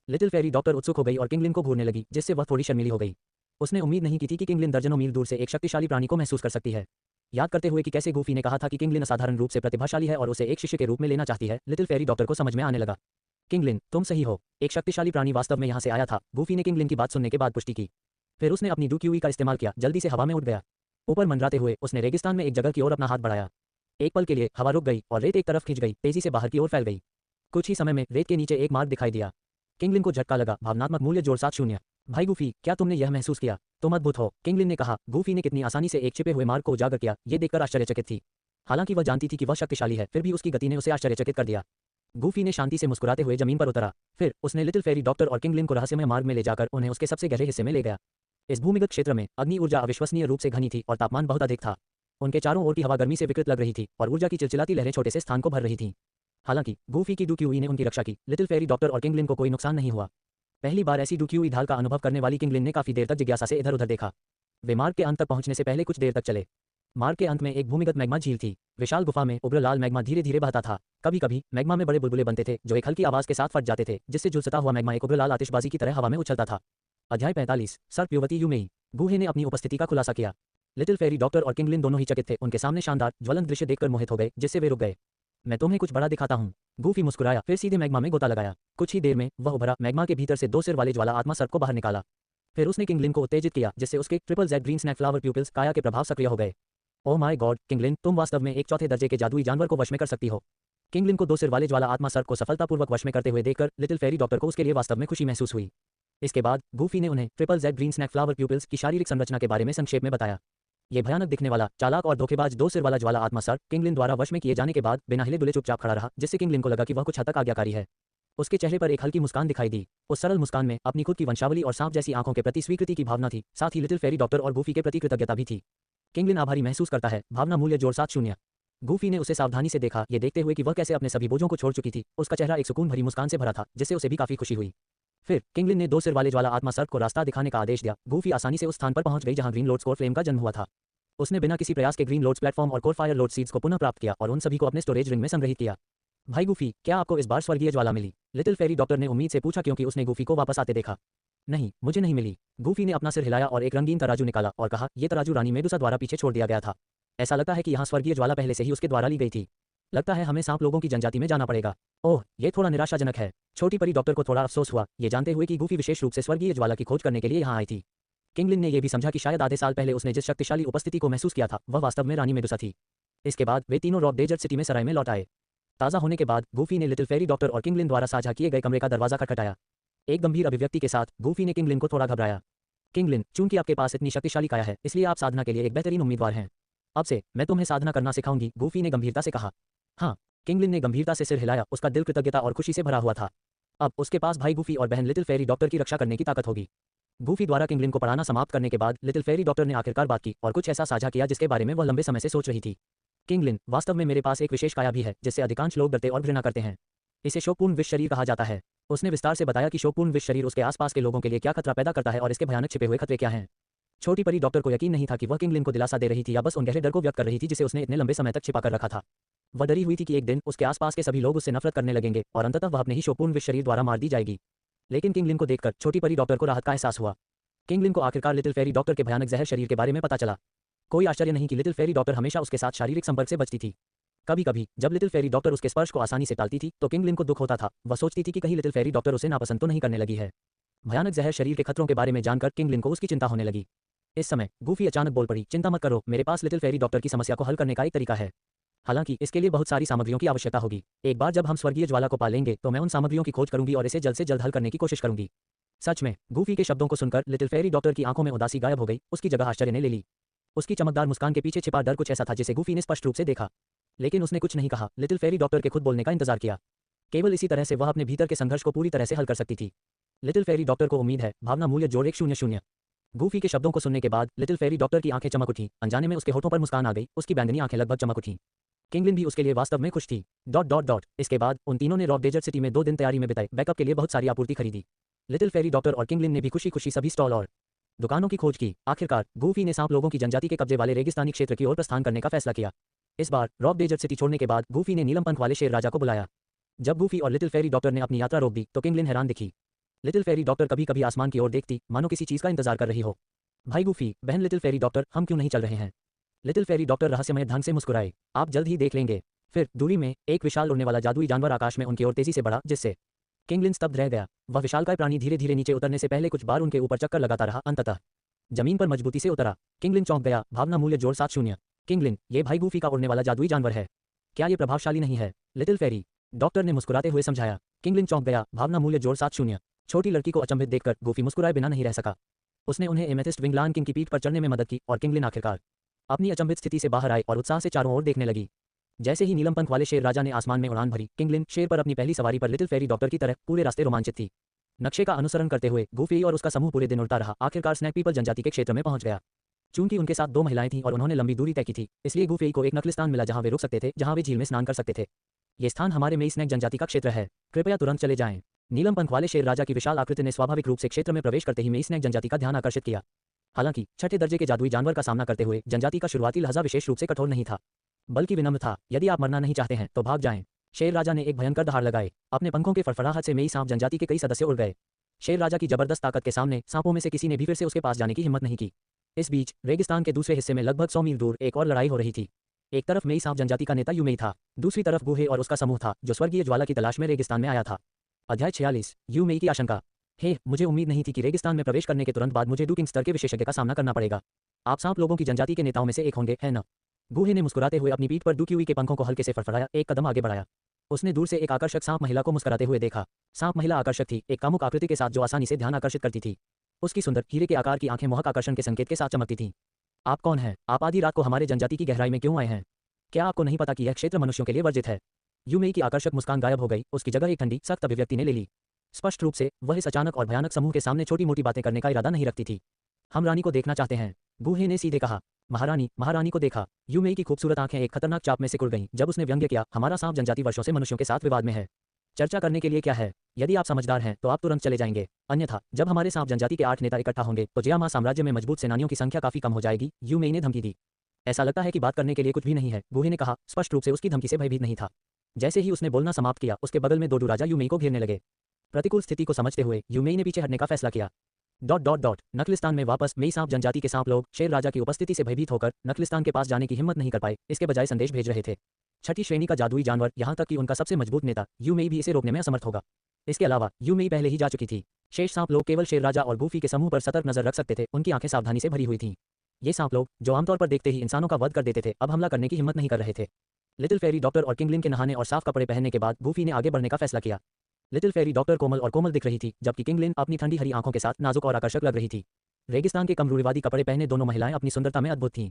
लिटिल फेरी डॉक्टर उत्सुक हो गई और किंगलिन को घूरने लगी, जिससे वह थोड़ी शर्मीली हो गई। उसने उम्मीद नहीं की थी कि किंगलिन दर्जनों मील दूर से एक शक्तिशाली प्राणी को महसूस कर सकती है। याद करते हुए कि कैसे गूफी ने कहा था कि किंगलिन असाधारण रूप से प्रतिभाशाली है और उसे एक शिष्य के रूप में लेना चाहती है, लिटिल फेरी डॉक्टर को समझ में आने लगा। किंगलिन, तुम सही हो। एक शक्तिशाली प्राणी वास्तव में यहाँ से आया था। गूफी ने किंगलिन की बात सुनने के बाद पुष्टि की। फिर उसने अपनी डुक्यूई का इस्तेमाल किया, जल्दी से हवा में उड़ गया। ऊपर मंडराते हुए उसने रेगिस्तान में एक जगह की ओर अपना हाथ बढ़ाया। एक पल के लिए हवा रुक गई और रेत एक तरफ खिंच गई, तेजी से बाहर की ओर फैल गई। कुछ ही समय में रेत के नीचे एक मार्ग दिखाई दिया। किंगलिन को झटका लगा। भावनात्मक मूल्य जोड़ 70। भाई गूफी, क्या तुमने यह महसूस किया? तुम अद्भुत हो, किंगलिन ने कहा। गूफी ने कितनी आसानी से एक छिपे हुए मार्ग को उजागर किया, ये देखकर आश्चर्यचकित थी। हालांकि वह जानती थी कि वह शक्तिशाली है, फिर भी उसकी गति ने उसे आश्चर्यचकित कर दिया। गूफी ने शांति से मुस्कुराते हुए जमीन पर उतरा। फिर उसने लिटिल फेरी डॉक्टर और किंगलिन को रहस्यमय मार्ग में ले जाकर उन्हें उसके सबसे गहरे हिस्से में ले गया। इस भूमिगत क्षेत्र में अग्नि ऊर्जा अविश्वसनीय रूप से घनी थी और तापमान बहुत अधिक था। उनके चारों ओर की हवा गर्मी से विकृत लग रही थी और ऊर्जा की चिलचिलाती लहरें छोटे से स्थान को भर रही थीं। हालांकि गूफी की डुक्यूई ने उनकी रक्षा की। लिटिल फेरी डॉक्टर और किंगलिन को कोई नुकसान नहीं हुआ। पहली बार ऐसी डुक्यूई ढाल का अनुभव करने वाली किंगलिन ने काफी देर तक जिज्ञासा से इधर उधर देखा। वे मार्ग के अंत तक पहुंचने से पहले कुछ देर तक चले। मार्ग के अंत में एक भूमिगत मैग्मा झील थी। विशाल गुफा में उग्र लाल मैग्मा धीरे धीरे बहता था। कभी कभी मैग्मा में बड़े बुलबुले बनते थे जो एक हल्की आवाज के साथ फट जाते थे, जिससे झुलसता हुआ मैग्मा एक उग्र लाल आतिशबाजी की तरह हवा में उछलता था। अध्याय 45। सर्प युवती यूमेई। गूहे ने अपनी उपस्थिति का खुलासा किया। लिटिल फेरी डॉक्टर और किंगलिन दोनों ही चकित थे। उनके सामने शानदार ज्वलंत दृश्य देखकर मोहित हो गए, जिससे वे रुक गए। मैं तुम्हें कुछ बड़ा दिखाता हूँ। गूफी मुस्कुराया, फिर सीधे मैग्मा में गोता लगाया। कुछ ही देर में वह उभरा। मैग्मा के भीतर से दो सिर वाले ज्वाला आत्मा सर्प को बाहर निकाला। फिर उसने किंगलिन को उत्तेजित किया, जिससे उसके triple Z green snake flower pupils काया के प्रभाव सक्रिय हो गए। ओह माय गॉड किंगलिन, तुम वास्तव में एक चौथे दर्जे के जादुई जानवर को वश में कर सकती हो। किंगलिन को दो सिर वाले ज्वाला आत्मा सर्प को सफलतापूर्वक वश में करते हुए देखकर लिटिल फेरी डॉक्टर को उसके लिए वास्तव में खुशी महसूस हुई। इसके बाद गूफी ने उन्हें triple Z green snake flower pupils की शारीरिक संरचना के बारे में संक्षेप में बताया। ये भयानक दिखने वाला, चालाक और धोखेबाज दो सिर वाला ज्वाला आत्मा सर किंगलिन द्वारा वश में किए जाने के बाद बिना हिले डुले चुपचाप खड़ा रहा, जिससे किंगलिन को लगा कि वह कुछ हद तक आज्ञाकारी है। उसके चेहरे पर एक हल्की मुस्कान दिखाई दी। उस सरल मुस्कान में अपनी खुद की वंशावली और सांप जैसी आंखों के प्रति स्वीकृति की भावना थी, साथ ही लिटिल फेरी डॉक्टर और गूफी के प्रति कृतज्ञता भी थी। किंगलिन आभारी महसूस करता है, भावना मूल्य जोड़ 7-0। गूफी ने उसे सावधानी से देखा, ये देखते हुए कि वह कैसे अपने सभी बोझों को छोड़ चुकी थी। उसका चेहरा एक सुकून भरी मुस्कान से भरा था, जिससे उसे भी काफी खुशी हुई। फिर किंगलिन ने दो सिर वाले ज्वाला आत्मा सर्प को रास्ता दिखाने का आदेश दिया। गूफी आसानी से उस स्थान पर पहुंच गई जहां ग्रीन लोड्स कोर फ्लेम का जन्म हुआ था। उसने बिना किसी प्रयास के ग्रीन लोड्स प्लेटफॉर्म और कोर फायर लोड सीड्स को पुनः प्राप्त किया और उन सभी को अपने स्टोरेज रिंग में संग्रहित किया। भाई गूफी, क्या आपको इस बार स्वर्गीय ज्वाला मिली? लिटिल फेरी डॉक्टर ने उम्मीद से पूछा, क्योंकि उसने गूफी को वापस आते देखा। नहीं, मुझे नहीं मिली। गूफी ने अपना सिर हिलाया और एक रंगीन तराजू निकाला और कहा, यह तराजू रानी मेडुसा द्वारा पीछे छोड़ दिया गया था। ऐसा लगता है कि यहाँ स्वर्गीय ज्वाला पहले से ही उसके द्वारा ली गई थी। लगता है हमें सांप लोगों की जनजाति में जाना पड़ेगा। ओह, ये थोड़ा निराशाजनक है। छोटी परी डॉक्टर को थोड़ा अफसोस हुआ, ये जानते हुए कि गूफी विशेष रूप से स्वर्गीय ज्वाला की खोज करने के लिए यहाँ आई थी। किंगलिन ने यह भी समझा कि शायद आधे साल पहले उसने जिस शक्तिशाली उपस्थिति को महसूस किया था, वह वास्तव में रानी मेडुसा थी। इसके बाद वे तीनों रॉक डेजर्ट सिटी में सराय में लौट आए। ताज़ा होने के बाद गूफी ने लिटिल फेरी डॉक्टर और किंगलिन द्वारा साझा किए गए कमरे का दरवाजा खटखटाया। एक गंभीर अभिव्यक्ति के साथ गूफी ने किंगलिन को थोड़ा घबराया। किंगलिन, चूंकि आपके पास इतनी शक्तिशाली काया है, इसलिए आप साधना के लिए एक बेहतरीन उम्मीदवार हैं। अब से मैं तुम्हें साधना करना सिखाऊंगी, गूफी ने गंभीरता से कहा। हाँ, किंगलिन ने गंभीरता से सिर हिलाया, उसका दिल कृतज्ञता और खुशी से भरा हुआ था। अब उसके पास भाई गूफी और बहन लिटिल फेरी डॉक्टर की रक्षा करने की ताकत होगी। गूफी द्वारा किंगलिन को पढ़ाना समाप्त करने के बाद लिटिल फेरी डॉक्टर ने आखिरकार बात की और कुछ ऐसा साझा किया जिसके बारे में वह लंबे समय से सोच रही थी। किंगलिन, वास्तव में मेरे पास एक विशेष काया भी है जिससे अधिकांश लोग डरते और घृणा करते हैं। इसे शोकपूर्ण विष शरीर कहा जाता है। उसने विस्तार से बताया कि शोकपूर्ण विष शरीर उसके आसपास के लोगों के लिए क्या खतरा पैदा करता है और इसके भयानक छिपे हुए खतरे क्या हैं। छोटी परी डॉक्टर को यकीन नहीं था कि वह किंगलिन को दिलासा दे रही थी या बस उन गहरे डर को व्यक्त कर रही थी जिसे उसने इतने लंबे समय तक छिपा कर रखा था। वह डरी हुई थी कि एक दिन उसके आसपास के सभी लोग उससे नफरत करने लगेंगे और अंततः वह अपने ही शोकपूर्ण विष शरीर द्वारा मार दी जाएगी। लेकिन किंगलिन को देखकर छोटी परी डॉक्टर को राहत का एहसास हुआ। किंगलिन को आखिरकार लिटिल फेरी डॉक्टर के भयानक जहर शरीर के बारे में पता चला। कोई आश्चर्य नहीं कि लिटिल फेरी डॉक्टर हमेशा उसके साथ शारीरिक संपर्क से बचती थी। कभी कभी जब लिटिल फेरी डॉक्टर उसके स्पर्श को आसानी से टालती थी तो किंगलिन को दुख होता था। वह सोचती थी कि कहीं लिटिल फेरी डॉक्टर उसे नापसंद तो नहीं करने लगी है। भयानक जहर शरीर के खतरों के बारे में जानकर किंगलिन को उसकी चिंता होने लगी। इस समय गूफी अचानक बोल पड़ी, चिंता मत करो, मेरे पास लिटिल फेरी डॉक्टर की समस्या को हल करने का एक तरीका है। हालांकि इसके लिए बहुत सारी सामग्रियों की आवश्यकता होगी। एक बार जब हम स्वर्गीय ज्वाला को पा लेंगे तो मैं उन सामग्रियों की खोज करूंगी और इसे जल्द से जल्द हल करने की कोशिश करूंगी। सच में, गूफी के शब्दों को सुनकर लिटिल फेरी डॉक्टर की आंखों में उदासी गायब हो गई, उसकी जगह आश्चर्य ने ले ली। उसकी चमकदार मुस्कान के पीछे छिपा डर कुछ ऐसा था जिसे गूफी ने स्पष्ट रूप से देखा। लेकिन उसने कुछ नहीं कहा, लिटिल फेरी डॉक्टर के खुद बोलने का इंतजार किया। केवल इसी तरह से वह अपने भीतर के संघर्ष को पूरी तरह से हल कर सकती थी। लिटिल फेरी डॉक्टर को उम्मीद है, भावना मूल्य जोड़ 100। गूफी के शब्दों को सुनने के बाद लिटिल फेरी डॉक्टर की आंखें चमक उठी। अनजाने में उसके होठों पर मुस्कान आ गई, उसकी बैंगनी आंखें लगभग चमक उठी। किंगलिन भी उसके लिए वास्तव में खुश थी। ... इसके बाद उन तीनों ने रॉक डेजर्ट सिटी में 2 दिन तैयारी में बिताए, बैकअप के लिए बहुत सारी आपूर्ति खरीदी। लिटिल फेरी डॉक्टर और किंगलिन ने भी खुशी खुशी सभी स्टॉल और दुकानों की खोज की। आखिरकार गूफी ने सांप लोगों की जनजाति के कब्जे वाले रेगिस्तानी क्षेत्र की ओर प्रस्थान करने का फैसला किया। इस बार रॉक डेजर्ट सिटी छोड़ने के बाद गूफी ने नीलम पंख वाले शेर राजा को बुलाया। जब गूफी और लिटिल फेरी डॉक्टर ने अपनी यात्रा रोक दी तो किंगलिन हैरान दिखी। लिटिल फेरी डॉक्टर कभी कभी आसमान की ओर देखती, मानो किसी चीज का इंतजार कर रही हो। भाई गूफी, बहन लिटिल फेरी डॉक्टर, हम क्यों नहीं चल रहे हैं? लिटिल फेरी डॉक्टर रहस्यमय ढंग से मुस्कुराए। आप जल्द ही देख लेंगे। फिर दूरी में एक विशाल उड़ने वाला जादुई जानवर आकाश में उनकी ओर तेजी से बढ़ा, जिससे किंगलिन स्तब्ध रह गया। वह विशालकाय प्राणी धीरे धीरे नीचे उतरने से पहले कुछ बार उनके ऊपर चक्कर लगाता रहा, अंततः जमीन पर मजबूती से उतरा। किंगलिन चौंक गया। भावना मूल्य जोड़ 7-0। किंगलिन, ये भाई गूफी का उड़ने वाला जादुई जानवर है। क्या ये प्रभावशाली नहीं है? लिटिल फेरी डॉक्टर ने मुस्कुराते हुए समझाया। किंगलिन चौंक गया। भावना मूल्य जोड़ 7-0। छोटी लड़की को अचंभित देखकर गूफी मुस्कुराए बिना नहीं रह सका। उसने उन्हें एमेथिस्ट विंगलान किंग की पीठ पर चढ़ने में मदद की और किंगलिन आखिरकार अपनी अचंभित स्थिति से बाहर आई और उत्साह से चारों ओर देखने लगी। जैसे ही नीलम पंख वाले शेर राजा ने आसमान में उड़ान भरी, किंगलिन शेर पर अपनी पहली सवारी पर लिटिल फेरी डॉक्टर की तरह पूरे रास्ते रोमांचित थी। नक्शे का अनुसरण करते हुए गूफी और उसका समूह पूरे दिन उड़ता रहा। आखिरकार स्नैक पीपल जनजाति के क्षेत्र में पहुंच गया। चूंकि उनके साथ 2 महिलाएं थीं और उन्होंने लंबी दूरी तय की थी, इसलिए गूफी को एक नकली स्थान मिला जहां वे रुक सकते थे, जहां वे झील में स्नान कर सकते थे। ये स्थान हमारे मेई स्नैक जनजाति का क्षेत्र है, कृपया तुरंत चले जाएं। नीलम पंख वाले शेर राजा की विशाल आकृति ने स्वाभाविक रूप से क्षेत्र में प्रवेश करते ही मेई स्नैक जनजाति का ध्यान आकर्षित किया। हालांकि छठे दर्जे के जादुई जानवर का सामना करते हुए जनजाति का शुरुआती लहजा विशेष रूप से कठोर नहीं था, बल्कि विनम्र था। यदि आप मरना नहीं चाहते हैं तो भाग जाएं। शेर राजा ने एक भयंकर दहाड़ लगाए। अपने पंखों के फड़फड़ाहट से मेई सांप जनजाति के कई सदस्य उड़ गए। शेर राजा की जबरदस्त ताकत के सामने सांपों में से किसी ने भी फिर से उसके पास जाने की हिम्मत नहीं की। इस बीच रेगिस्तान के दूसरे हिस्से में लगभग 100 मील दूर एक और लड़ाई हो रही थी। एक तरफ मेई सांप जनजाति का नेता यूमेई था, दूसरी तरफ गूहे और उसका समूह था जो स्वर्गीय ज्वाला की तलाश में रेगिस्तान में आया था। अध्याय 46। यूमेई की आशंका। हे, मुझे उम्मीद नहीं थी कि रेगिस्तान में प्रवेश करने के तुरंत बाद मुझे डूकिंग स्तर के विशेषज्ञ का सामना करना पड़ेगा। आप सांप लोगों की जनजाति के नेताओं में से एक होंगे, है न? गूहे ने मुस्कुराते हुए अपनी पीठ पर डुक्यूई के पंखों को हल्के से फड़फड़ाया, एक कदम आगे बढ़ाया। उसने दूर से एक आकर्षक सांप महिला को मुस्कुराते हुए देखा। सांप महिला आकर्षक थी, एक कामुक आकृति के साथ जो आसानी से ध्यान आकर्षित करती थी। उसकी सुंदर हीरे के आकार की आंखें मोहक आकर्षण के संकेत के साथ चमकती थीं। आप कौन हैं? आप आधी रात को हमारे जनजाति की गहराई में क्यों आए हैं? क्या आपको नहीं पता कि यह क्षेत्र मनुष्यों के लिए वर्जित है? यूमेई की आकर्षक मुस्कान गायब हो गई, उसकी जगह एक ठंडी, सख्त अभिव्यक्ति ने ले ली। स्पष्ट रूप से वह इस अचानक और भयानक समूह के सामने छोटी-मोटी बातें करने का इरादा नहीं रखती थी। हम रानी को देखना चाहते हैं, गूहे ने सीधे कहा। महारानी, महारानी को देखा। यूमेई की खूबसूरत आंखें एक खतरनाक चाप में सिकुड़ गईं जब उसने व्यंग्य किया, हमारा सांप जनजाति वर्षों से मनुष्यों के साथ विवाद में है। चर्चा करने के लिए क्या है? यदि आप समझदार हैं तो आप तुरंत चले जाएंगे, अन्यथा जब हमारे सांप जनजाति के 8 नेता इकट्ठा होंगे तो जियामा साम्राज्य में मजबूत सेनानियों की संख्या काफी कम हो जाएगी। यूमेई ने धमकी दी। ऐसा लगता है कि बात करने के लिए कुछ भी नहीं है, गूहे ने कहा, स्पष्ट रूप से उसकी धमकी से भयभीत नहीं था। जैसे ही उसने बोलना समाप्त किया, उसके बगल में 2 राजा यूमेई को घेरने लगे। प्रतिकूल स्थिति को समझते हुए यूमेई ने पीछे हटने का फैसला किया। नकलिस्तान में वापस मेई सांप जनजाति के सांप लोग शेर राजा की उपस्थिति से भयभीत होकर नकलिस्तान के पास जाने की हिम्मत नहीं कर पाए, इसके बजाय संदेश भेज रहे थे। छठी श्रेणी का जादुई जानवर, यहाँ तक कि उनका सबसे मजबूत नेता यूमेई भी इसे रोकने में असमर्थ होगा। इसके अलावा यूमेई पहले ही जा चुकी थी। शेष सांप लोग केवल शेर राजा और गूफी के समूह पर सतर्क नजर रख सकते थे, उनकी आंखें सावधानी से भरी हुई थीं। ये सांप लोग, जो आमतौर पर देखते ही इंसानों का वध कर देते थे, अब हमला करने की हिम्मत नहीं कर रहे थे। लिटिल फेरी डॉक्टर और किंगलिन के नहाने और साफ कपड़े पहनने के बाद गूफी ने आगे बढ़ने का फैसला किया। लिटिल फेरी डॉक्टर कोमल और कोमल दिख रही थी, जबकि किंगलिन अपनी ठंडी हरी आंखों के साथ नाजुक और आकर्षक लग रही थी। रेगिस्तान के कम रूढ़िवादी कपड़े पहने दोनों महिलाएं अपनी सुंदरता में अद्भुत थीं।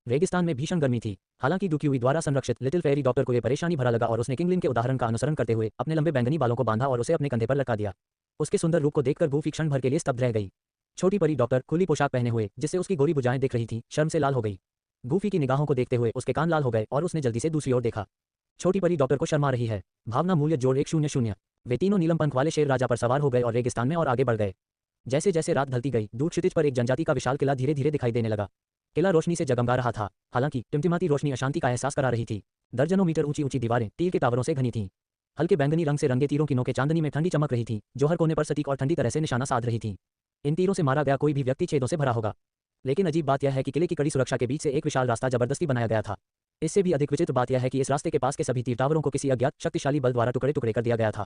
रेगिस्तान में भीषण गर्मी थी, हालांकि डुक्यूई द्वारा संरक्षित लिटिल फेरी डॉक्टर को यह परेशानी भरा लगा और उसने किंगलिन के उदाहरण का अनुसरण करते हुए अपने लंबे बैंगनी बालों को बांधा और उसे अपने कंधे पर लटका दिया। उसके सुंदर रूप को देखकर गूफी क्षण भर के लिए स्तब्ध रह गई। छोटी परी डॉक्टर खुली पोशाक पहने हुए, जिससे उसकी गोरी भुजाएं दिख रही थीं, शर्म से लाल हो गई। गूफी की निगाहों को देखते हुए उसके कान लाल हो गए और उसने जल्दी से दूसरी ओर देखा। छोटी परी डॉक्टर को शर्मा रही है। भावना मूल्य जोड़ 100। वे तीनों नीलम पंख वाले शेर राजा पर सवार हो गए और रेगिस्तान में और आगे बढ़ गए। जैसे जैसे रात ढलती गई, दूर क्षितिज पर एक जनजाति का विशाल किला धीरे धीरे दिखाई देने लगा। किला रोशनी से जगमगा रहा था, हालांकि टिमटिमाती रोशनी अशांति का एहसास करा रही थी। दर्जनों मीटर ऊंची ऊंची दीवारें तीर के टावरों से घनी थीं। हल्के बैंगनी रंग से रंगे तीरों की नोकें चांदनी में ठंडी चमक रही थीं, जो हर कोने पर सटीक और ठंडी तरह से निशाना साध रही थीं। इन तीरों से मारा गया कोई भी व्यक्ति छेदों से भरा होगा। लेकिन अजीब बात यह है कि किले की कड़ी सुरक्षा के बीच से एक विशाल रास्ता जबरदस्ती बनाया गया था। इससे भी अधिक विचित्र बात यह है कि इस रास्ते के पास के सभी तीर टावरों को किसी अज्ञात शक्तिशाली बल द्वारा टुकड़े टुकड़े कर दिया गया था।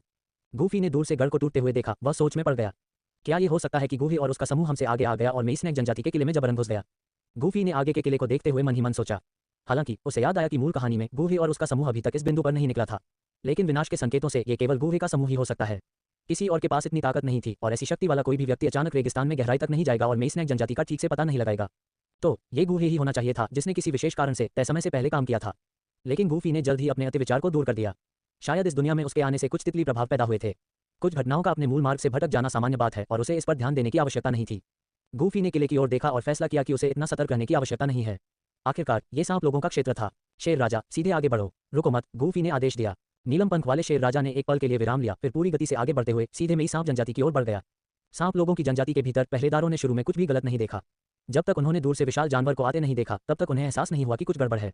गूफी ने दूर से गढ़ को टूटते हुए देखा, वह सोच में पड़ गया। क्या ये हो सकता है कि गूफी और उसका समूह हमसे आगे आ गया और मेइस्नैक जनजाति के किले में जबरन घुस गया? गूफी ने आगे के किले को देखते हुए मन ही मन सोचा। हालांकि उसे याद आया कि मूल कहानी में गूफी और उसका समूह अभी तक इस बिंदु पर नहीं निकला था। लेकिन विनाश के संकेतों से ये केवल गूफी का समूह ही हो सकता है। किसी और के पास इतनी ताकत नहीं थी और ऐसी शक्ति वाला कोई भी व्यक्ति अचानक रेगिस्तान में गहराई तक नहीं जाएगा और मेइस्नैक जनजाति का ठीक से पता नहीं लगाएगा। तो ये गूफी ही होना चाहिए था, जिसने किसी विशेष कारण से तय समय से पहले काम किया था। लेकिन गूफी ने जल्द ही अपने अति विचार को दूर कर दिया। शायद इस दुनिया में उसके आने से कुछ तितली प्रभाव पैदा हुए थे। कुछ घटनाओं का अपने मूल मार्ग से भटक जाना सामान्य बात है और उसे इस पर ध्यान देने की आवश्यकता नहीं थी। गूफी ने किले की ओर देखा और फैसला किया कि उसे इतना सतर्क रहने की आवश्यकता नहीं है। आखिरकार ये सांप लोगों का क्षेत्र था। शेर राजा, सीधे आगे बढ़ो। रुको मत, गूफी ने आदेश दिया। नीलम पंख वाले शेर राजा ने एक पल के लिए विराम लिया, फिर पूरी गति से आगे बढ़ते हुए सीधे मेई सांप जनजाति की ओर बढ़ गया। सांप लोगों की जनजाति के भीतर पहरेदारों ने शुरू में कुछ भी गलत नहीं देखा। जब तक उन्होंने दूर से विशाल जानवर को आते नहीं देखा, तब तक उन्हें एहसास नहीं हुआ कि कुछ गड़बड़ है।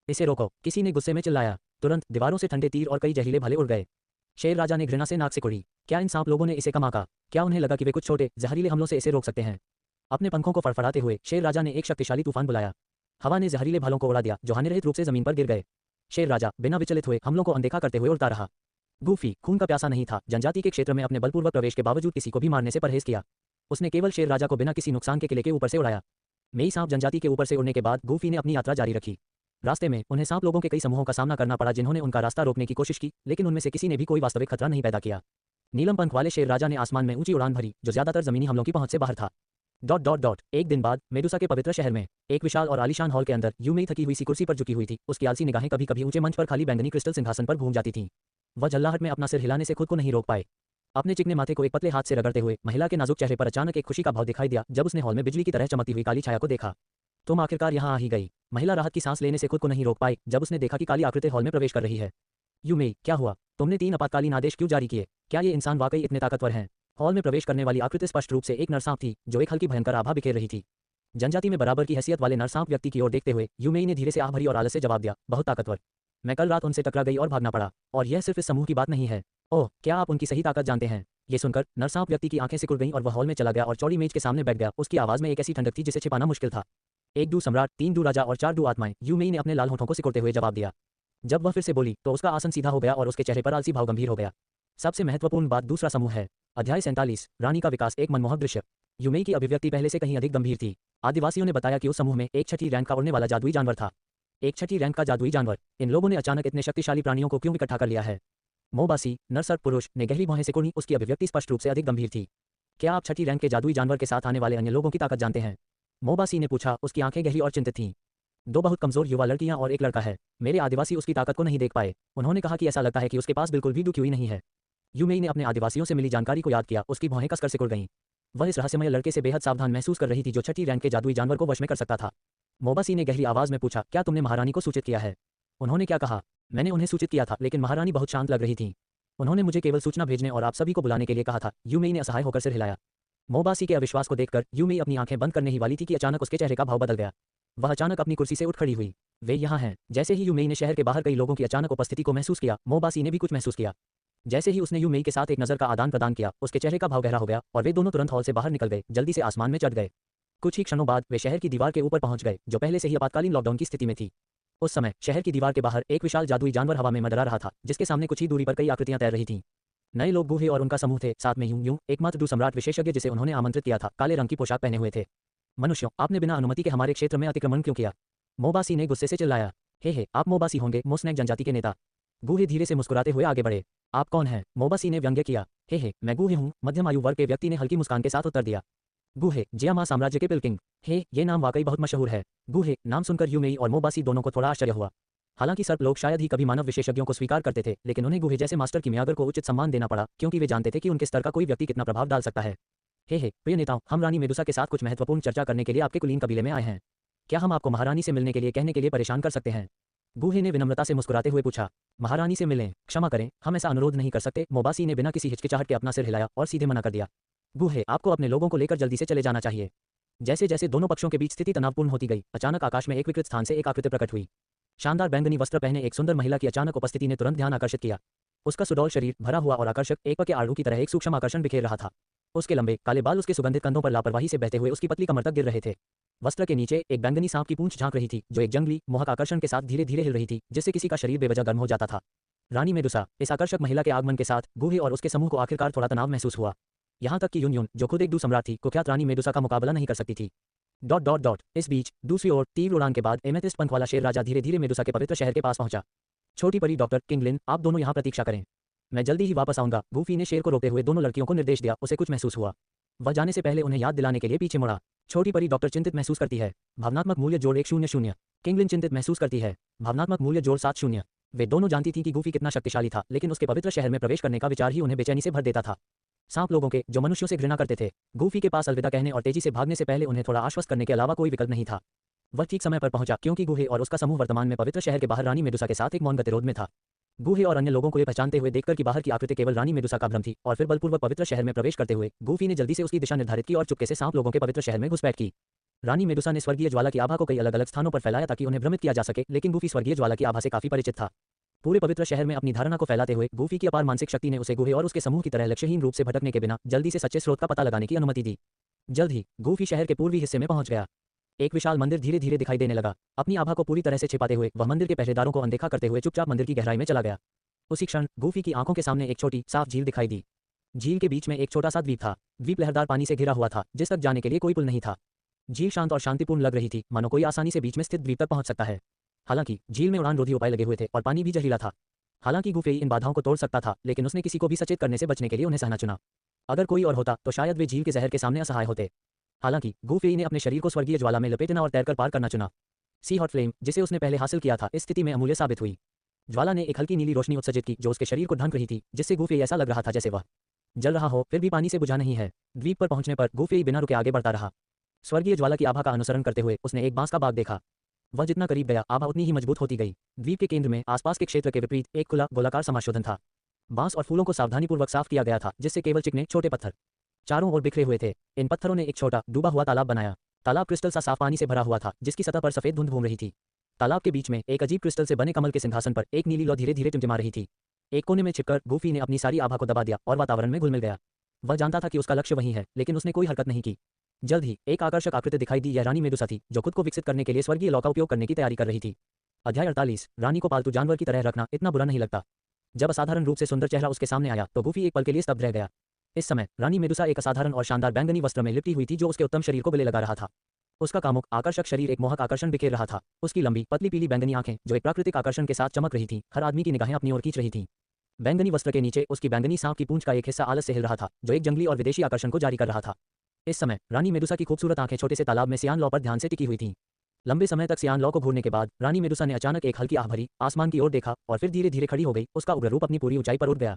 इसे रोको, किसी ने गुस्से में चिल्लाया। तुरंत दीवारों से ठंडे तीर और कई जहरीले भले उड़ गए। शेर राजा ने घृणा से नाक सिकुड़ी। क्या इन सांप लोगों ने इसे कम आंका? क्या उन्हें लगा कि वे कुछ छोटे जहरीले हमलों से इसे रोक सकते हैं? अपने पंखों को फड़फड़ाते हुए शेर राजा ने एक शक्तिशाली तूफान बुलाया। हवा ने जहरीले भालों को उड़ा दिया, जो हानिरहित रूप से जमीन पर गिर गए। शेर राजा बिना विचलित हुए हमलों को अनदेखा करते हुए उड़ता रहा। गूफी खून का प्यासा नहीं था, जनजाति के क्षेत्र में अपने बलपूर्वक प्रवेश के बावजूद किसी को भी मारने से परहेज किया। उसने केवल शेर राजा को बिना किसी नुकसान के किले के ऊपर से उड़ाया। मेई सांप जनजाति के ऊपर से उड़ने के बाद गूफी ने अपनी यात्रा जारी रखी। रास्ते में उन्हें सांप लोगों के कई समूहों का सामना करना पड़ा, जिन्होंने उनका रास्ता रोकने की कोशिश की, लेकिन उनमें से किसी ने भी कोई वास्तविक खतरा नहीं पैदा किया। नीलम पंख वाले शेर राजा ने आसमान में ऊंची उड़ान भरी, जो ज्यादातर जमीनी हमलों की पहुंच से बाहर था। एक दिन बाद मेडुसा के पवित्र शहर में एक विशाल और आलीशान हॉल के अंदर यूमेई थकी हुई सी कुर्सी पर झुकी हुई थी। उसकी आलसी निगाहें कभी कभी ऊंचे मंच पर खाली बैंगनी क्रिस्टल सिंहासन पर घूम जाती थीं। वह झल्लाहट में अपना सिर हिलाने से खुद को नहीं रोक पाए। अपने चिकने माथे को एक पतले हाथ से रगड़ते हुए महिला के नाजुक चेहरे पर अचानक एक खुशी का भाव दिखाई दिया, जब उसने हॉल में बिजली की तरह चमकती हुई काली छाया को देखा। तुम आखिरकार यहाँ आ ही गई। महिला राहत की सांस लेने से खुद को नहीं रोक पाई जब उसने देखा कि काली आकृति हॉल में प्रवेश कर रही है। यूमेई, क्या हुआ? तुमने 3 आपातकालीन आदेश क्यों जारी किए? क्या ये इंसान वाकई इतने ताकतवर हैं? हॉल में प्रवेश करने वाली आकृति स्पष्ट रूप से एक नरसांप थी, जो एक हल्की भयंकर आभा बिखेर रही थी। जनजाति में बराबर की हैसियत वाले नरसांप व्यक्ति की ओर देखते हुए यूमेई ने धीरे से आह भरी और आलस से जवाब दिया, बहुत ताकतवर। मैं कल रात उनसे टकरा गई और भागना पड़ा। और यह सिर्फ इस समूह की बात नहीं है। ओह, क्या आप उनकी सही ताकत जानते हैं? ये सुनकर नरसांप व्यक्ति की आंखें सिकुड़ गईं और वह हॉल में चला गया और चौड़ी मेज के सामने बैठ गया। उसकी आवाज में एक ऐसी ठंडक थी जिसे छिपाना मुश्किल था। 1 डू सम्राट, 3 डू राजा और 4 डू आत्माएं, यूमेई ने अपने लाल होठों को सिकोड़ते हुए जवाब दिया। जब वह फिर से बोली तो उसका आसन सीधा हो गया और उसके चेहरे पर आलसी भाव गंभीर हो गया। सबसे महत्वपूर्ण बात दूसरा समूह है। अध्याय 47, रानी का विकास, एक मनमोहक दृश्य। यूमेई की अभिव्यक्ति पहले से कहीं अधिक गंभीर थी। आदिवासियों ने बताया कि उस समूह में एक छठी रैंक का उड़ने वाला जादुई जानवर था। एक छठी रैंक का जादुई जानवर। इन लोगों ने अचानक इतने शक्तिशाली प्राणियों को क्यों इकट्ठा कर लिया है? मोबासी नरसर्प पुरुष ने गहरी भौहें सिकुड़ी। उसकी अभिव्यक्ति स्पष्ट रूप से अधिक गंभीर थी। क्या आप छठी रैंक के जादुई जानवर के साथ आने वाले अन्य लोगों की ताकत जानते हैं? मोबासी ने पूछा। उसकी आंखें गहरी और चिंतित थीं। दो बहुत कमजोर युवा लड़कियां और एक लड़का है। मेरे आदिवासी उसकी ताकत को नहीं देख पाए। उन्होंने कहा कि ऐसा लगता है कि उसके पास बिल्कुल भी डुकी नहीं है। यूमेई ने अपने आदिवासियों से मिली जानकारी को याद किया। उसकी भौहें कसकर सिकुड़ गईं। वह इस रहस्यमय लड़के से बेहद सावधान महसूस कर रही थी जो छठी रैंक के जादुई जानवर को वश में कर सकता था। मोबासी ने गहरी आवाज में पूछा, क्या तुमने महारानी को सूचित किया है? उन्होंने क्या कहा? मैंने उन्हें सूचित किया था, लेकिन महारानी बहुत शांत लग रही थीं। उन्होंने मुझे केवल सूचना भेजने और आप सभी को बुलाने के लिए कहा था। यूमेई ने असहाय होकर सिर हिलाया। मोबासी के अविश्वास को देखकर यूमेई अपनी आंखें बंद करने ही वाली थी कि अचानक उसके चेहरे का भाव बदल गया। वह अचानक अपनी कुर्सी से उठ खड़ी हुई। वे यहाँ हैं। जैसे ही यूमेई ने शहर के बाहर कई लोगों की अचानक उपस्थिति को महसूस किया, मोबासी ने भी कुछ महसूस किया। जैसे ही उसने यूमेई के साथ एक नजर का आदान प्रदान किया, उसके चेहरे का भाव गहरा हो गया और वे दोनों तुरंत हॉल से बाहर निकल गए, जल्दी से आसमान में चढ़ गए। कुछ ही क्षणों बाद वे शहर की दीवार के ऊपर पहुंच गए, जो पहले से ही आपातकालीन लॉकडाउन की स्थिति में थी। उस समय शहर की दीवार के बाहर एक विशाल जादुई जानवर हवा में मंडरा रहा था, जिसके सामने कुछ ही दूरी पर कई आकृतियां तैर रही थीं। नए लोग गूहे और उनका समूह थे, साथ में यूं एकमात्र दू सम्राट विशेषज्ञ जिसे उन्होंने आमंत्रित किया था, काले रंग की पोशाक पहने हुए थे। मनुष्यों, आपने बिना अनुमति के हमारे क्षेत्र में अतिक्रमण क्यों किया? मोबासी ने गुस्से से चिल्लाया। हे, आप मोबासी होंगे, मोस्नैक जनजाति के नेता। गूहे धीरे से मुस्कुराते हुए आगे बढ़े। आप कौन हैं? मोबासी ने व्यंग्य किया। हे, मैं गूहे हूँ, मध्यम आयु वर्ग के व्यक्ति ने हल्की मुस्कान के साथ उत्तर दिया। गूहे, जियामा साम्राज्य के पिलकिंग। हे, ये नाम वाकई बहुत मशहूर है। गूहे नाम सुनकर यूमेई और मोबासी दोनों को थोड़ा आश्चर्य हुआ। हालांकि सर्प लोग शायद ही कभी मानव विशेषज्ञों को स्वीकार करते थे, लेकिन उन्हें गूहे जैसे मास्टर किमियागर को उचित सम्मान देना पड़ा, क्योंकि वे जानते थे कि उनके स्तर का कोई व्यक्ति कितना प्रभाव डाल सकता है। हे, प्रिय नेताओं, हम रानी मेडुसा के साथ कुछ महत्वपूर्ण चर्चा करने के लिए आपके कुलीन कबीले में आए हैं। क्या हम आपको महारानी से मिलने के लिए कहने के लिए परेशान कर सकते हैं? गूहे ने विनम्रता से मुस्कुराते हुए पूछा। महारानी से मिलें? क्षमा करें, हम ऐसा अनुरोध नहीं कर सकते। मोबासी ने बिना किसी हिचकिचाहट के अपना सिर हिलाया और सीधे मना कर दिया। गूहे, आपको अपने लोगों को लेकर जल्दी से चले जाना चाहिए। जैसे जैसे दोनों पक्षों के बीच स्थिति तनावपूर्ण होती गई, अचानक आकाश में एक विकृत स्थान से एक आकृति प्रकट हुई। शानदार बैंगनी वस्त्र पहने एक सुंदर महिला की अचानक उपस्थिति ने तुरंत ध्यान आकर्षित किया। उसका सुडौल शरीर भरा हुआ और आकर्षक, एक पके आड़ू की तरह एक सूक्ष्म आकर्षण बिखेर रहा था। उसके लंबे काले बाल उसके सुगंधित कंधों पर लापरवाही से बहते हुए उसकी पतली कमर तक गिर रहे थे। वस्त्र के नीचे एक बैंगनी सांप की पूंछ झांक रही थी, जो एक जंगली मोहक आकर्षण के साथ धीरे धीरे हिल रही थी, जिससे किसी का शरीर बेवजह गर्म हो जाता था। रानी मेडुसा, इस आकर्षक महिला के आगमन के साथ गूहे और उसके समूह को आखिरकार थोड़ा तनाव महसूस हुआ। यहाँ तक कि यून, जो खुद एक दू सम्राट थी, कुख्यात रानी मेडुसा का मुकाबला नहीं कर सकती थी। इस बीच दूसरी ओर तीव्र उड़ान के बाद एमेथिस्ट पंख वाला शेर राजा धीरे धीरे मेडुसा के पवित्र शहर के पास पहुंचा। छोटी परी डॉक्टर किंगलिन, आप दोनों यहाँ प्रतीक्षा करें, मैं जल्दी ही वापस आऊंगा। गूफी ने शेर को रोकते हुए दोनों लड़कियों को निर्देश दिया। उसे कुछ महसूस हुआ। वह जाने से पहले उन्हें याद दिलाने के लिए पीछे मुड़ा। छोटी परी डॉक्टर चिंतित महसूस करती है। भावनात्मक मूल्य जोड़ 100। किंगलिन चिंतित महसूस करती है। भावनात्मक मूल्य जोड़ 70। वे दोनों जानती थी कि गूफी कितना शक्तिशाली था, लेकिन उसके पवित्र शहर में प्रवेश करने का विचार ही उन्हें बेचैनी से भर देता था। सांप लोगों के, जो मनुष्यों से घृणा करते थे, गूफी के पास अलविदा कहने और तेजी से भागने से पहले उन्हें थोड़ा आश्वस्त करने के अलावा कोई विकल्प नहीं था। वह ठीक समय पर पहुंचा, क्योंकि गूहे और उसका समूह वर्तमान में पवित्र शहर के बाहर रानी मेडुसा के साथ एक मौन गतिरोध में था। गूहे और अन्य लोगों को ये पहचानते हुए देखकर कि बाहर की आकृति केवल रानी मेडुसा का भ्रम थी, और फिर बलपूर्वक पवित्र शहर में प्रवेश करते हुए गूफी ने जल्दी से उसकी दिशा निर्धारित की और चुपके से सांप लोगों के पवित्र शहर में घुसपैठ की। रानी मेडुसा ने स्वर्गीय ज्वाला की आभा को कई अलग अलग स्थानों पर फैलाया ताकि उन्हें भ्रमित किया जा सके, लेकिन गूफी स्वर्गीय ज्वाला की आभा से काफी परिचित था। पूरे पवित्र शहर में अपनी धारणा को फैलाते हुए गूफी की अपार मानसिक शक्ति ने उसे गूहे और उसके समूह की तरह लक्ष्यहीन रूप से भटकने के बिना जल्दी से सच्चे स्रोत का पता लगाने की अनुमति दी। जल्द ही गूफी शहर के पूर्वी हिस्से में पहुंच गया। एक विशाल मंदिर धीरे धीरे दिखाई देने लगा। अपनी आभा को पूरी तरह से छिपाते हुए वह मंदिर के पहरेदारों को अनदेखा करते हुए चुपचाप मंदिर की गहराई में चला गया। उसी क्षण गूफी की आंखों के सामने एक छोटी साफ झील दिखाई दी। झील के बीच में एक छोटा सा द्वीप था। द्वीप लहरदार पानी से घिरा हुआ था, जिस तक जाने के लिए कोई पुल नहीं था। झील शांत और शांतिपूर्ण लग रही थी, मानो कोई आसानी से बीच में स्थित द्वीप तक पहुंच सकता है। हालांकि झील में उड़ान रोधी उपाय लगे हुए थे और पानी भी जहरीला था। हालांकि गूफी इन बाधाओं को तोड़ सकता था, लेकिन उसने किसी को भी सचेत करने से बचने के लिए उन्हें सहना चुना। अगर कोई और होता तो शायद वे झील के जहर के सामने असहाय होते। हालांकि गूफी ने अपने शरीर को स्वर्गीय ज्वाला में लपेटना और तैरकर पार करना चुना। सी हॉट फ्लेम, जिसे उसने पहले हासिल किया था, इस स्थिति में अमूल्य साबित हुई। ज्वाला ने एक हल्की नीली रोशनी उत्सर्जित की, जो उसके शरीर को ढंक रही थी, जिससे गूफी ऐसा लग रहा था जैसे वह जल रहा हो, फिर भी पानी से बुझा नहीं है। द्वीप पर पहुंचने पर गूफी बिना रुके आगे बढ़ता रहा। स्वर्गीय ज्वाला की आभा का अनुसरण करते हुए उसने एक बांस का बाग देखा। वह जितना करीब गया, आभा उतनी ही मजबूत होती गई। द्वीप के केंद्र में आसपास के क्षेत्र के विपरीत एक खुला गोलाकार समाशोधन था। बांस और फूलों को सावधानीपूर्वक साफ किया गया था, जिससे केवल चिकने छोटे पत्थर चारों ओर बिखरे हुए थे। इन पत्थरों ने एक छोटा डूबा हुआ तालाब बनाया। तालाब क्रिस्टल सा साफ पानी से भरा हुआ था, जिसकी सतह पर सफेद धुंध घूम रही थी। तालाब के बीच में एक अजीब क्रिस्टल से बने कमल के सिंहासन पर एक नीली लौ धीरे धीरे टिमटिमा रही थी। एक कोने में छिपकर गूफी ने अपनी सारी आभा को दबा दिया और वातावरण में घुल मिल गया। वह जानता था कि उसका लक्ष्य वही है, लेकिन उसने कोई हरकत नहीं की। जल्द ही एक आकर्षक आकृति दिखाई दी। यह रानी मेडुसा थी, जो खुद को विकसित करने के लिए स्वर्गीय लौ का उपयोग करने की तैयारी कर रही थी। अध्याय 48। रानी को पालतू जानवर की तरह रखना इतना बुरा नहीं लगता। जब असाधारण रूप से सुंदर चेहरा उसके सामने आया तो गूफी एक पल के लिए स्तब्ध रह गया। इस समय रानी मेडुसा एक असाधारण और शानदार बैंगनी वस्त्र में लिपटी हुई थी, जो उसके उत्तम शरीर को गले लगा रहा था। उसका कामुक आकर्षक शरीर एक मोहक आकर्षण बिखेर रहा था। उसकी लंबी पतली पीली बैंगनी आंखें, जो एक प्राकृतिक आकर्षण के साथ चमक रही थीं, हर आदमी की निगाहें अपनी ओर खींच रही थीं। बैंगनी वस्त्र के नीचे उसकी बैंगनी सांप की पूंछ का एक हिस्सा आलस से हिल रहा था, जो एक जंगली और विदेशी आकर्षण को जारी कर रहा था। इस समय रानी मेडुसा की खूबसूरत आंखें छोटे से तालाब में सियान लॉ पर ध्यान से टिकी हुई थीं। लंबे समय तक सियान लॉ को घूरने के बाद रानी मेडुसा ने अचानक एक हल्की आह भरी आसमान की ओर देखा और फिर धीरे धीरे खड़ी हो गई। उसका उग्र रूप अपनी पूरी ऊंचाई पर उठ गया।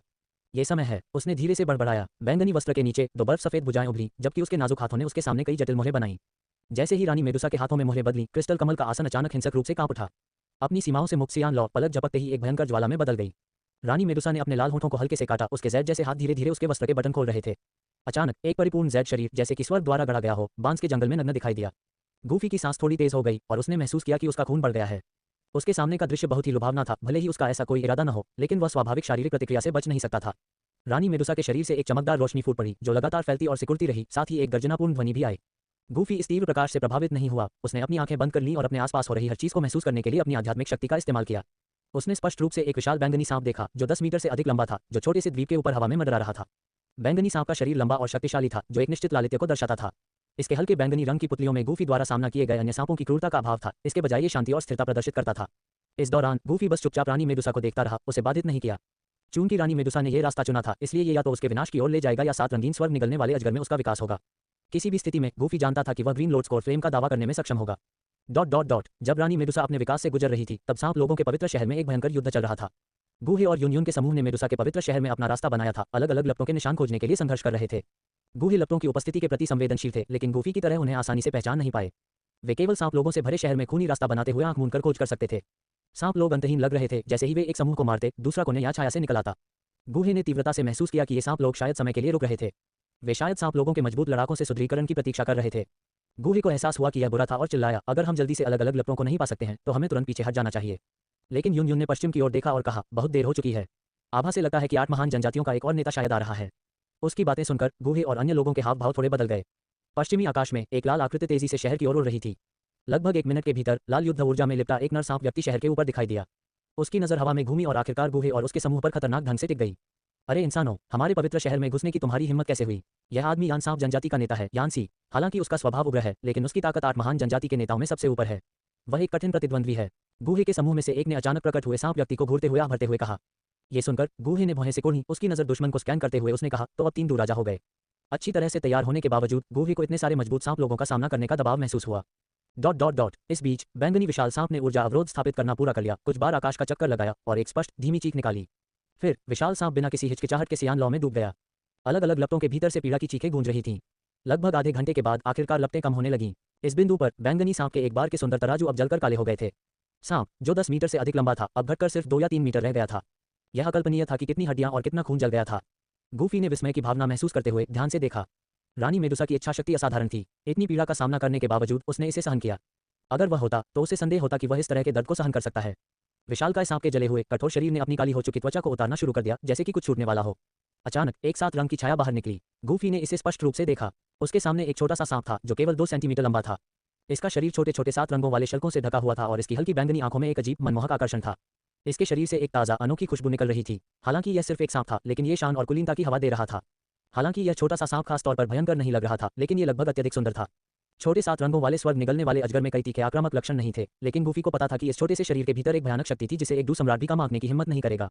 ये समय है, उसने धीरे से बड़बड़ाया। बैंगनी वस्त्र के नीचे दो बर्फ सफेद भुजाएं उभरी, जबकि उसके नाजुक हाथों ने उसके सामने कई जटिल मोहरें बनाई। जैसे ही रानी मेडुसा के हाथों में मोहरें बदली, क्रिस्टल कमल का आसन अचानक हिंसक रूप से कांप उठा। अपनी सीमाओं से मुक्त सियान लॉ पलक झपकते ही एक भयंकर ज्वाला में बदल गई। रानी मेडुसा ने अपने लाल होठों को हल्के से काटा। उसके जैद जैसे हाथ धीरे धीरे उसके वस्त्र के बटन खोल रहे थे। अचानक एक परिपूर्ण जैद शरीर, जैसे कि स्वर्ग द्वारा गढ़ा गया हो, बांस के जंगल में नग्न दिखाई दिया। गूफी की सांस थोड़ी तेज हो गई और उसने महसूस किया कि उसका खून बढ़ गया है। उसके सामने का दृश्य बहुत ही लुभावना था। भले ही उसका ऐसा कोई इरादा न हो, लेकिन वह स्वाभाविक शारीरिक प्रतिक्रिया से बच नहीं सकता था। रानी मेडुसा के शरीर से एक चमकदार रोशनी फूट पड़ी, जो लगातार फैलती और सिकुड़ती रही। साथ ही एक गर्जनापूर्ण ध्वनि भी आई। गूफी इस तीव्र प्रकाश से प्रभावित नहीं हुआ। उसने अपनी आंखें बंद कर लीं और अपने आसपास हो रही हर चीज को महसूस करने के लिए अपनी आध्यात्मिक शक्ति का इस्तेमाल किया। उसने स्पष्ट रूप से एक विशाल बैंगनी सांप देखा, जो 10 मीटर से अधिक लंबा था, जो छोटे से द्वीप के ऊपर हवा में मंडरा रहा था। बैंगनी सांप का शरीर लंबा और शक्तिशाली था, जो एक निश्चित लालित्य को दर्शाता था। इसके हल्के बैंगनी रंग की पुतलियों में गूफी द्वारा सामना किए गए अन्य सांपों की क्रूरता का अभाव था। इसके बजाय ये शांति और स्थिरता प्रदर्शित करता था। इस दौरान गूफी बस चुपचाप रानी मेडुसा को देखता रहा, उसे बाधित नहीं किया। चूंकि रानी मेडुसा ने यह रास्ता चुना था, इसलिए ये या तो उसके विनाश की ओर ले जाएगा या 7 रंगीन स्वर्ग निकलने वाले अजगर में उसका विकास होगा। किसी भी स्थिति में गूफी जानता था कि वह ग्रीन लोड स्कोर फ्लेम का दावा करने में सक्षम होगा। जब रानी मेडुसा अपने विकास से गुजर रही थी, तब सांप लोगों के पवित्र शहर में एक भयंकर युद्ध चल रहा था। गूहे और यूनियन के समूह ने मेडुसा के पवित्र शहर में अपना रास्ता बनाया था, अलग अलग लपटों के निशान खोजने के लिए संघर्ष कर रहे थे। गूहे लपटों की उपस्थिति के प्रति संवेदनशील थे, लेकिन गूफी की तरह उन्हें आसानी से पहचान नहीं पाए। वे केवल सांप लोगों से भरे शहर में खूनी रास्ता बनाते हुए आंख मूंदकर खोज कर सकते थे। सांप लोग अंतहीन लग रहे थे। जैसे ही वे एक समूह को मारते, दूसरा कोने या छाया से निकल आता। गूहे ने तीव्रता से महसूस किया कि ये सांप लोग शायद समय के लिए रुक रहे थे। वे शायद सांप लोगों के मजबूत लड़ाकों से सुदृढ़ीकरण की प्रतीक्षा कर रहे थे। गूहे को एहसास हुआ कि यह बुरा था और चिल्लाया, अगर हम जल्दी से अलग अलग लपटों को नहीं पा सकते हैं, तो हमें तुरंत पीछे हट जाना चाहिए। लेकिन यून ने पश्चिम की ओर देखा और कहा, बहुत देर हो चुकी है। आभा से लगता है कि 8 महान जनजातियों का एक और नेता शायद आ रहा है। उसकी बातें सुनकर गूहे और अन्य लोगों के हाव भाव थोड़े बदल गए। पश्चिमी आकाश में एक लाल आकृति तेजी से शहर की ओर उड़ रही थी। लगभग 1 मिनट के भीतर लाल युद्ध ऊर्जा में लिपटा एक नर सांप व्यक्ति शहर के ऊपर दिखाई दिया। उसकी नजर हवा में घूमी और आखिरकार गूहे और उसके समूह पर खतरनाक ढंग से टिक गई। अरे इंसानों, हमारे पवित्र शहर में घुसने की तुम्हारी हिम्मत कैसे हुई? यह आदमी यान सांप जनजाति का नेता है, यानसी। हालांकि उसका स्वभाव उग्र है, लेकिन उसकी ताकत 8 महान जनजाति के नेताओं में सबसे ऊपर है। वह एक कठिन प्रतिद्वंद्वी है। गूहे के समूह में से एक ने अचानक प्रकट हुए सांप व्यक्ति को घूरते हुए भरते हुए कहा। ये सुनकर गूहे ने भौहें सिकोड़ी। उसकी नजर दुश्मन को स्कैन करते हुए उसने कहा, तो अब 3 दूर राजा हो गए। अच्छी तरह से तैयार होने के बावजूद गूहे को इतने सारे मजबूत सांप लोगों का सामना करने का दबाव महसूस हुआ। इस बीच बैंगनी विशाल सांप ने ऊर्जा अवरोध स्थापित करना पूरा कर लिया, कुछ बार आकाश का चक्कर लगाया और एक स्पष्ट धीमी चीख निकाली। फिर विशाल सांप बिना किसी हिचकिचाहट के सियान लॉ में डूब गया। अलग अलग लपटों के भीतर से पीड़ा की चीखें गूंज रही थीं। लगभग आधे घंटे के बाद आखिरकार लपटें कम होने लगीं। इस बिंदु पर बैंगनी सांप के एक बार के सुंदर तराजू अब जलकर काले हो गए थे। सांप, जो 10 मीटर से अधिक लंबा था, अब घटकर सिर्फ 2 या 3 मीटर रह गया था। यह अकल्पनीय था कि कितनी हड्डियां और कितना खून जल गया था। गूफी ने विस्मय की भावना महसूस करते हुए ध्यान से देखा। रानी मेडुसा की इच्छाशक्ति असाधारण थी। इतनी पीड़ा का सामना करने के बावजूद उसने इसे सहन किया। अगर वह होता, तो उसे संदेह होता कि वह इस तरह के दर्द को सहन कर सकता है। विशालकाय सांप के जले हुए कठोर शरीर ने अपनी काली हो चुकी त्वचा को उतारना शुरू कर दिया, जैसे कि कुछ छूटने वाला हो। अचानक एक 7 रंग की छाया बाहर निकली। गूफी ने इसे स्पष्ट रूप से देखा। उसके सामने एक छोटा सा सांप था, जो केवल 2 सेंटीमीटर लंबा था। इसका शरीर छोटे छोटे 7 रंगों वाले शल्कों से ढका हुआ था और इसकी हल्की बैंगनी आंखों में एक अजीब मनमोहक आकर्षण था। इसके शरीर से एक ताज़ा अनोखी खुशबू निकल रही थी। हालांकि यह सिर्फ एक सांप था, लेकिन ये शान और कुलीनता की हवा दे रहा था। हालांकि यह छोटा सा सांप खास तौर पर भयंकर नहीं लग रहा था, लेकिन यह लगभग अत्यधिक सुंदर था। छोटे 7 रंगों वाले स्वर्ग निगलने वाले अजगर में कई तीखे आक्रामक लक्षण नहीं थे, लेकिन गूफी को पता था कि इस छोटे से शरीर के भीतर एक भयानक शक्ति थी जिसे एक सम्राट भी कम आंकने की हिम्मत नहीं करेगा।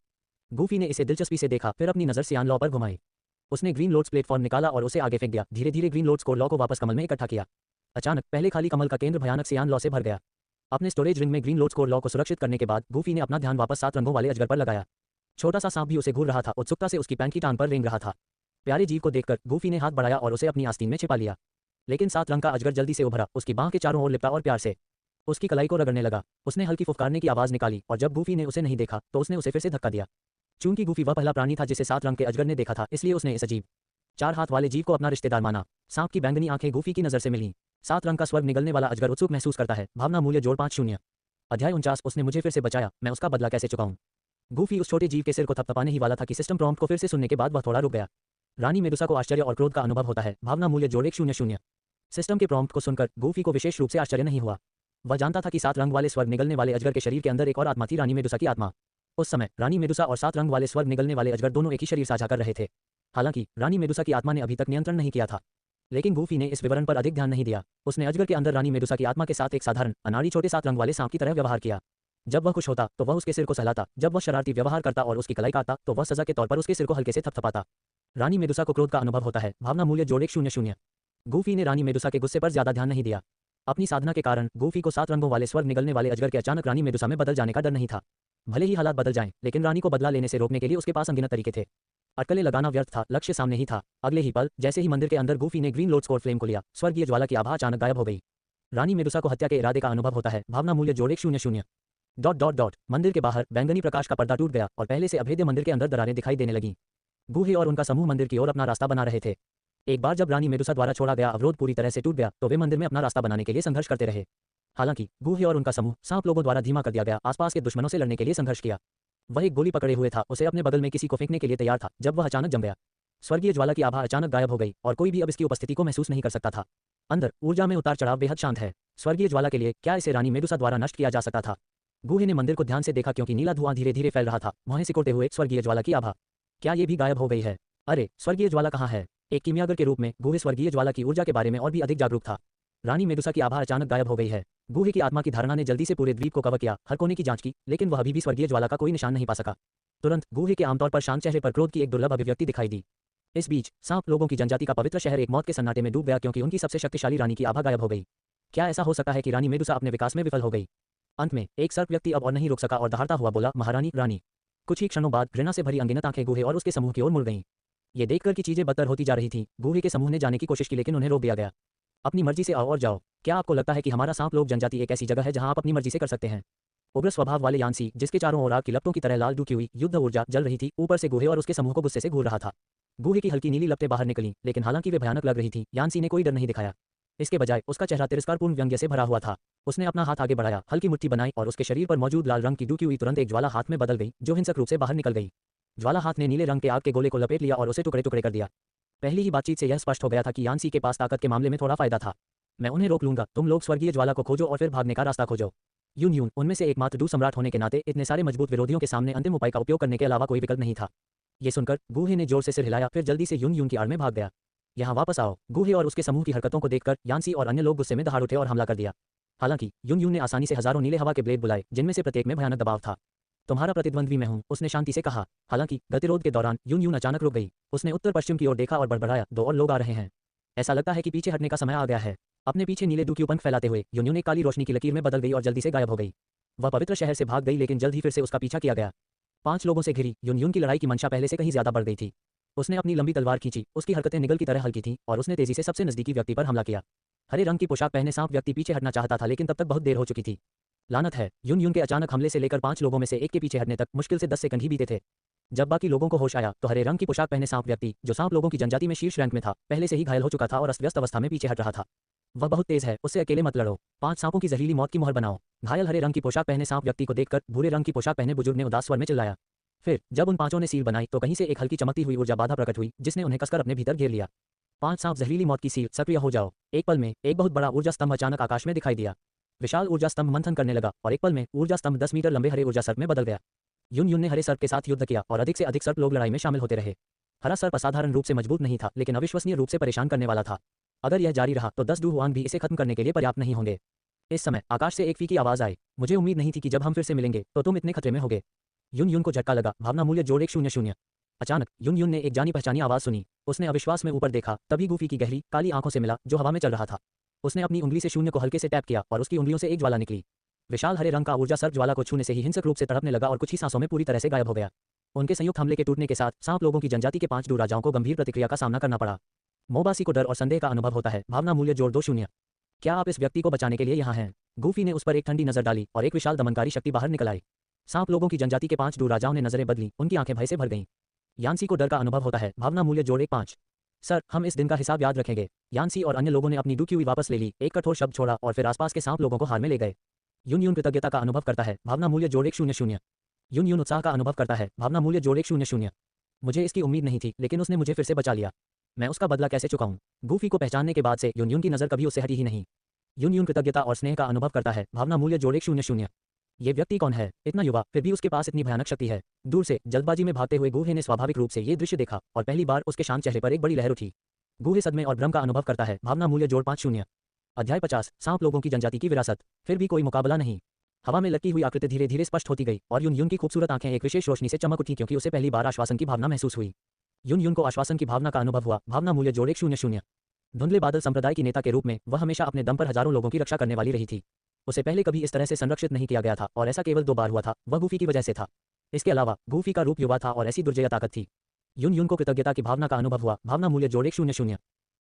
गूफी ने इसे दिलचस्पी से देखा, फिर अपनी नजर सियान लॉ पर घुमाई। उसने ग्रीन लोड्स प्लेटफॉर्म निकाला और उसे आगे फेंक दिया। धीरे धीरे ग्रीन लोड्स को लॉ को वापस कमल में इकट्ठा किया। अचानक पहले खाली कमल का केंद्र भयानक सियान लॉ से भर गया। अपने स्टोरेज रिंग में ग्रीन लोड्स लॉ को सुरक्षित करने के बाद गूफी ने अपना ध्यान वापस 7 रंगों वाले अजगर पर लगाया। छोटा सा सांप भी उसे घूर रहा था, उत्सुकता से उसकी पैंट की टांग पर रेंग रहा था। प्यारे जीव को देखकर गूफी ने हाथ बढ़ाया और उसे अपनी आस्तीन में छिपा लिया। लेकिन 7 रंग का अजगर जल्दी से उभरा, उसकी बांह के चारों ओर लिपटा और प्यार से उसकी कलाई को रगड़ने लगा। उसने हल्की फुफकारने की आवाज निकाली और जब गूफी ने उसे नहीं देखा, तो उसने उसे फिर से धक्का दिया। चूंकि गूफी वह पहला प्राणी था जिसे 7 रंग के अजगर ने देखा था, इसलिए उसने इस अजीब 4 हाथ वाले जीव को अपना रिश्तेदार माना। सांप की बैंगनी आंखें गूफी की नजर से मिलीं। 7 रंग का स्वर्ग निगलने वाला अजगर उत्सुक महसूस करता है। भावना मूल्य जोड़ 50। अध्याय 49। उसने मुझे फिर से बचाया, मैं उसका बदला कैसे चुकाऊं? गूफी उस छोटे जीव के सिर को थपथपाने ही वाला था कि सिस्टम प्रॉम्प्ट को फिर से सुनने के बाद वह थोड़ा रुक गया। रानी मेडुसा को आश्चर्य और क्रोध का अनुभव होता है। भावना मूल्य जोड़ 100। सिस्टम के प्रॉम्प्ट को सुनकर गूफी को विशेष रूप से आश्चर्य नहीं हुआ। वह जानता था कि 7 रंग वाले स्वर्ग निगलने वाले अजगर के शरीर के अंदर एक और आत्मा थी, रानी मेडुसा की आत्मा। उस समय रानी मेडुसा और 7 रंग वाले स्वर्ग निगलने वाले अजगर दोनों एक ही शरीर साझा कर रहे थे। हालांकि रानी मेडुसा की आत्मा ने अभी तक नियंत्रण नहीं किया था, लेकिन गूफी ने इस विवरण पर अधिक ध्यान नहीं दिया। उसने अजगर के अंदर रानी मेडुसा की आत्मा के साथ एक साधारण अनाड़ी छोटे 7 रंग वाले सांप की तरह व्यवहार किया। जब वह खुश होता तो वह उसके सिर को सहलाता, जब वह शरारती व्यवहार करता और उसकी कलाई काटता तो वह सजा के तौर पर उसके सिर को हल्के से थपथपाता। रानी मेडुसा को क्रोध का अनुभव होता है। भावना मूल्य जोड़ 100। गूफी ने रानी मेडुसा के गुस्से पर ज्यादा ध्यान नहीं दिया। अपनी साधना के कारण गूफी को 7 रंगों वाले स्वर्ग निगलने वाले अजगर के अचानक रानी मेडुसा में बदल जाने का डर नहीं था। भले ही हालात बदल जाएं, लेकिन रानी को बदला लेने से रोकने के लिए उसके पास अनगिनत तरीके थे। अटकलें लगाना व्यर्थ था, लक्ष्य सामने ही था। अगले ही पल जैसे ही मंदिर के अंदर गूफी ने ग्रीन लोड स्कोर फ्लेम को लिया, स्वर्गीय ज्वाला की आभा अचानक गायब हो गई। रानी मेडुसा को हत्या के इरादे का अनुभव होता है। भावना मूल्य जोड़ 100। Dot dot dot. मंदिर के बाहर बैंगनी प्रकाश का पर्दा टूट गया और पहले से अभेद्य मंदिर के अंदर दरारें दिखाई देने लगीं। गूहे और उनका समूह मंदिर की ओर अपना रास्ता बना रहे थे। एक बार जब रानी मेडुसा द्वारा छोड़ा गया अवरोध पूरी तरह से टूट गया तो वे मंदिर में अपना रास्ता बनाने के लिए संघर्ष करते रहे। हालांकि गूहे और उनका समूह सांप लोगों द्वारा धीमा कर दिया गया आसपास के दुश्मनों से लड़ने के लिए संघर्ष किया। वह एक गोली पकड़े हुए था, उसे अपने बगल में किसी को फेंकने के लिए तैयार था जब वह अचानक जम गया। स्वर्गीय ज्वाला की आभा अचानक गायब हो गई और कोई भी अब इसकी उपस्थिति को महसूस नहीं कर सकता था। अंदर ऊर्जा में उतार चढ़ाव बेहद शांत है। स्वर्गीय ज्वाला के लिए क्या इसे रानी मेडुसा द्वारा नष्ट किया जा सकता था? गूहे ने मंदिर को ध्यान से देखा क्योंकि नीला धुआं धीरे धीरे फैल रहा था, वहीं सिकुड़ते हुए स्वर्गीय ज्वाला की आभा। क्या ये भी गायब हो गई है? अरे, स्वर्गीय ज्वाला कहाँ है? एक कीमियागर के रूप में गूहे स्वर्गीय ज्वाला की ऊर्जा के बारे में और भी अधिक जागरूक था। रानी मेडुसा की आभा अचानक गायब हो गई है। गूहे की आत्मा की धारणा ने जल्दी से पूरे द्वीप को कवर किया, हर कोने की जांच की, लेकिन वह अभी भी स्वर्गीय ज्वाला का कोई निशान नहीं पा सका। तुरंत गूहे के आमतौर पर शांत चेहरे पर क्रोध की एक दुर्लभ अभिव्यक्ति दिखाई दी। इस बीच सांप लोगों की जनजाति का पवित्र शहर एक मौत के सन्नाटे में डूब गया क्योंकि उनकी सबसे शक्तिशाली रानी की आभा गायब हो गई। क्या ऐसा हो सकता है कि रानी मेडुसा अपने विकास में विफल हो गई? अंत में एक सर्प व्यक्ति अब और नहीं रुक सका और दहाड़ता हुआ बोला, महारानी रानी। कुछ ही क्षणों बाद घृणा से भरी अनगिनत आंखें गूहे और उसके समूह की ओर मुड़ गईं। ये देखकर कि चीजें बदतर होती जा रही थीं, गूहे के समूह ने जाने की कोशिश की लेकिन उन्हें रोक दिया गया। अपनी मर्जी से आओ और जाओ। क्या आपको लगता है कि हमारा सांप लोग जनजाति एक ऐसी जगह है जहां आप अपनी मर्जी से कर सकते हैं? उग्र स्वभाव वाले यान्सी, जिसके चारों ओर आग की लपटों की तरह लाल डूबी हुई युद्ध ऊर्जा जल रही थी, ऊपर से गूहे और उसके समूह को गुस्से से घूर रहा था। गूहे की हल्की नीली लपटें बाहर निकलीं, लेकिन हालांकि वे भयानक लग रही थीं, यान्सी ने कोई डर नहीं दिखाया। इसके बजाय उसका चेहरा तिरस्कारपूर्ण व्यंग्य से भरा हुआ था। उसने अपना हाथ आगे बढ़ाया, हल्की मुट्ठी बनाई और उसके शरीर पर मौजूद लाल रंग की डूबी हुई तुरंत एक ज्वाला हाथ में बदल गई, जो हिंसक रूप से बाहर निकल गई। ज्वाला हाथ ने नीले रंग के आग के गोले को लपेट लिया और उसे टुकड़े टुकड़े कर दिया। पहली ही बातचीत से यह स्पष्ट हो गया था कि यान्सी के पास ताकत के मामले में थोड़ा फायदा था। मैं उन्हें रोक लूंगा, तुम लोग स्वर्गीय ज्वाला को खोजो और फिर भागने का रास्ता खोजो। यून यून उनमें से एकमात्र डू सम्राट होने के नाते इतने सारे मजबूत विरोधियों के सामने अंतिम उपाय का उपयोग करने के अलावा कोई विकल्प नहीं था। ये सुनकर गूहे ने जोर से सिर हिलाया, फिर जल्दी से यून यून की आड़ में भाग गया। यहाँ वापस आओ। गूहे और उसके समूह की हरकतों को देखकर यान्सी और अन्य लोग गुस्से में दहाड़ उठे और हमला कर दिया। हालांकि यून यून ने आसानी से हजारों नीले हवा के ब्लेड बुलाए, जिनमें से प्रत्येक में भयानक दबाव था। तुम्हारा प्रतिद्वंद्वी मैं हूं, उसने शांति से कहा। हालांकि गतिरोध के दौरान यून यून अचानक रुक गई। उसने उत्तर पश्चिम की ओर देखा और बड़बड़ाया, 2 और लोग आ रहे हैं। ऐसा लगता है कि पीछे हटने का समय आ गया है। अपने पीछे नीले डुक्यू पंख फैलाते हुए यून यून एक काली रोशनी की लकीर में बदल गई और जल्दी से गायब हो गई। वह पवित्र शहर से भाग गई, लेकिन जल्द ही फिर से उसका पीछा किया गया। 5 लोगों से घिरी यून यून की लड़ाई की मंशा पहले से कहीं ज्यादा बढ़ गई थी। उसने अपनी लंबी तलवार खींची, उसकी हरकतें निगल की तरह हल्की थीं और उसने तेजी से सबसे नजदीकी व्यक्ति पर हमला किया। हरे रंग की पोशाक पहने सांप व्यक्ति पीछे हटना चाहता था, लेकिन तब तक बहुत देर हो चुकी थी। लानत है, यून यून के अचानक हमले से लेकर 5 लोगों में से एक के पीछे हटने तक मुश्किल से 10 सेकंड ही बीते थे। जब बाकी लोगों को होश आया तो हरे रंग की पोशाक पहने सांप व्यक्ति, जो सांप लोगों की जनजाति में शीर्ष रैंक में था, पहले से ही घायल हो चुका था और अस्त व्यस्त अवस्था में पीछे हट रहा था। वह बहुत तेज है, उससे अकेले मत लड़ो। 5 सांपों की जहरीली मौत की मोहर बनाओ। घायल हरे रंग की पोशाक पहने सांप व्यक्ति को देखकर भूरे रंग की पोशाक पहने बुजुर्ग ने उदास स्वर में चिल्लाया। फिर जब उन 5 ने सील बनाई तो कहीं से एक हल्की चमकती हुई ऊर्जा बाधा प्रकट हुई, जिसने उन्हें कसकर अपने भीतर घेर लिया। 5 सांप जहरीली मौत की सील, सक्रिय हो जाओ। एक पल में एक बहुत बड़ा ऊर्जा स्तंभ अचानक आकाश में दिखाई दिया। विशाल ऊर्जा स्तंभ मंथन करने लगा और एक पल में ऊर्जा स्तंभ 10 मीटर लंबे हरे ऊर्जा सर्प में बदल गया। यून यून ने हरे सर्प के साथ युद्ध किया और अधिक से अधिक सर्प लोग लड़ाई में शामिल होते रहे। हरा सर्प असाधारण रूप से मजबूत नहीं था, लेकिन अविश्वसनीय रूप से परेशान करने वाला था। अगर यह जारी रहा तो 10 डू हुआंग भी इसे खत्म करने के लिए पर्याप्त नहीं होंगे। इस समय आकाश से एक फीकी आवाज आई, मुझे उम्मीद नहीं थी कि जब हम फिर से मिलेंगे तो तुम इतने खतरे में होगे। यून यून को झटका लगा। भावना मूल्य जोड़ 100। अचानक यून यून ने एक जानी पहचानी आवाज सुनी। उसने अविश्वास में ऊपर देखा, तभी गूफी की गहरी काली आंखों से मिला जो हवा में चल रहा था। उसने अपनी उंगली से शून्य को हल्के से टैप किया और उसकी उंगलियों से एक ज्वाला निकली। विशाल हरे रंग का ऊर्जा सर्प ज्वाला को छूने से ही हिंसक रूप से तड़पने लगा और कुछ ही सांसों में पूरी तरह से गायब हो गया। उनके संयुक्त हमले के टूटने के साथ सांप लोगों की जनजाति के 5 डू राजाओं को गंभीर प्रतिक्रिया का सामना करना पड़ा। मोबासी को डर और संदेह का अनुभव होता है। भावना मूल्य जोड़ 2 क्या आप इस व्यक्ति को बचाने के लिए यहाँ हैं? गूफी ने उस पर एक ठंडी नजर डाली और एक विशाल दमनकारी शक्ति बाहर निकल आई। सांप लोगों की जनजाति के 5 डू राजाओं ने नजरें बदली, उनकी आंखें भय से भर गईं। यान्सी को डर का अनुभव होता है। भावना मूल्य जोड़ 5। सर, हम इस दिन का हिसाब याद रखेंगे। यान्सी और अन्य लोगों ने अपनी डुकी हुई वापस ले ली, एक कठोर शब्द छोड़ा और फिर आसपास के सांप लोगों को हार में ले गए। यून यून कृतज्ञता का अनुभव करता है। भावना मूल्य जोड़ 100। यून यून उत्साह का अनुभव करता है। भावना मूल्य जोड़ 100। मुझे इसकी उम्मीद नहीं थी, लेकिन उसने मुझे फिर से बचा लिया। मैं उसका बदला कैसे चुकाऊं? गूफी को पहचानने के बाद से यून यून की नजर कभी उससे हटी ही नहीं। यून यून कृतज्ञता और स्नेह का अनुभव करता है। भावना मूल्य जोड़ 100। ये व्यक्ति कौन है? इतना युवा, फिर भी उसके पास इतनी भयानक शक्ति है। दूर से जल्दबाजी में भागते हुए गूहे ने स्वाभाविक रूप से ये दृश्य देखा और पहली बार उसके शांत चेहरे पर एक बड़ी लहर उठी। गूहे सदमे और भ्रम का अनुभव करता है। भावना मूल्य जोड़ 5। अध्याय 50। सांप लोगों की जनजाति की विरासत। फिर भी कोई मुकाबला नहीं। हवा में लटकी हुई आकृति धीरे धीरे स्पष्ट होती गई और यून यून की खूबसूरत आंखें एक विशेष रोशनी से चमक उठी, क्योंकि उसे पहली बार आश्वासन की भावना महसूस हुई। यून यून को आश्वासन की भावना का अनुभव हुआ। भावना मूल्य जोड़ 100। धुंधले बादल संप्रदाय की नेता के रूप में वह हमेशा अपने दम पर हजारों लोगों की रक्षा करने वाली रही थी। उसे पहले कभी इस तरह से संरक्षित नहीं किया गया था और ऐसा केवल 2 बार हुआ था, वह गूफी की वजह से था। इसके अलावा गूफी का रूप युवा था और ऐसी दुर्जय ताकत थी। यून यून को कृतज्ञता की भावना का अनुभव हुआ। भावना मूल्य जोड़ 100।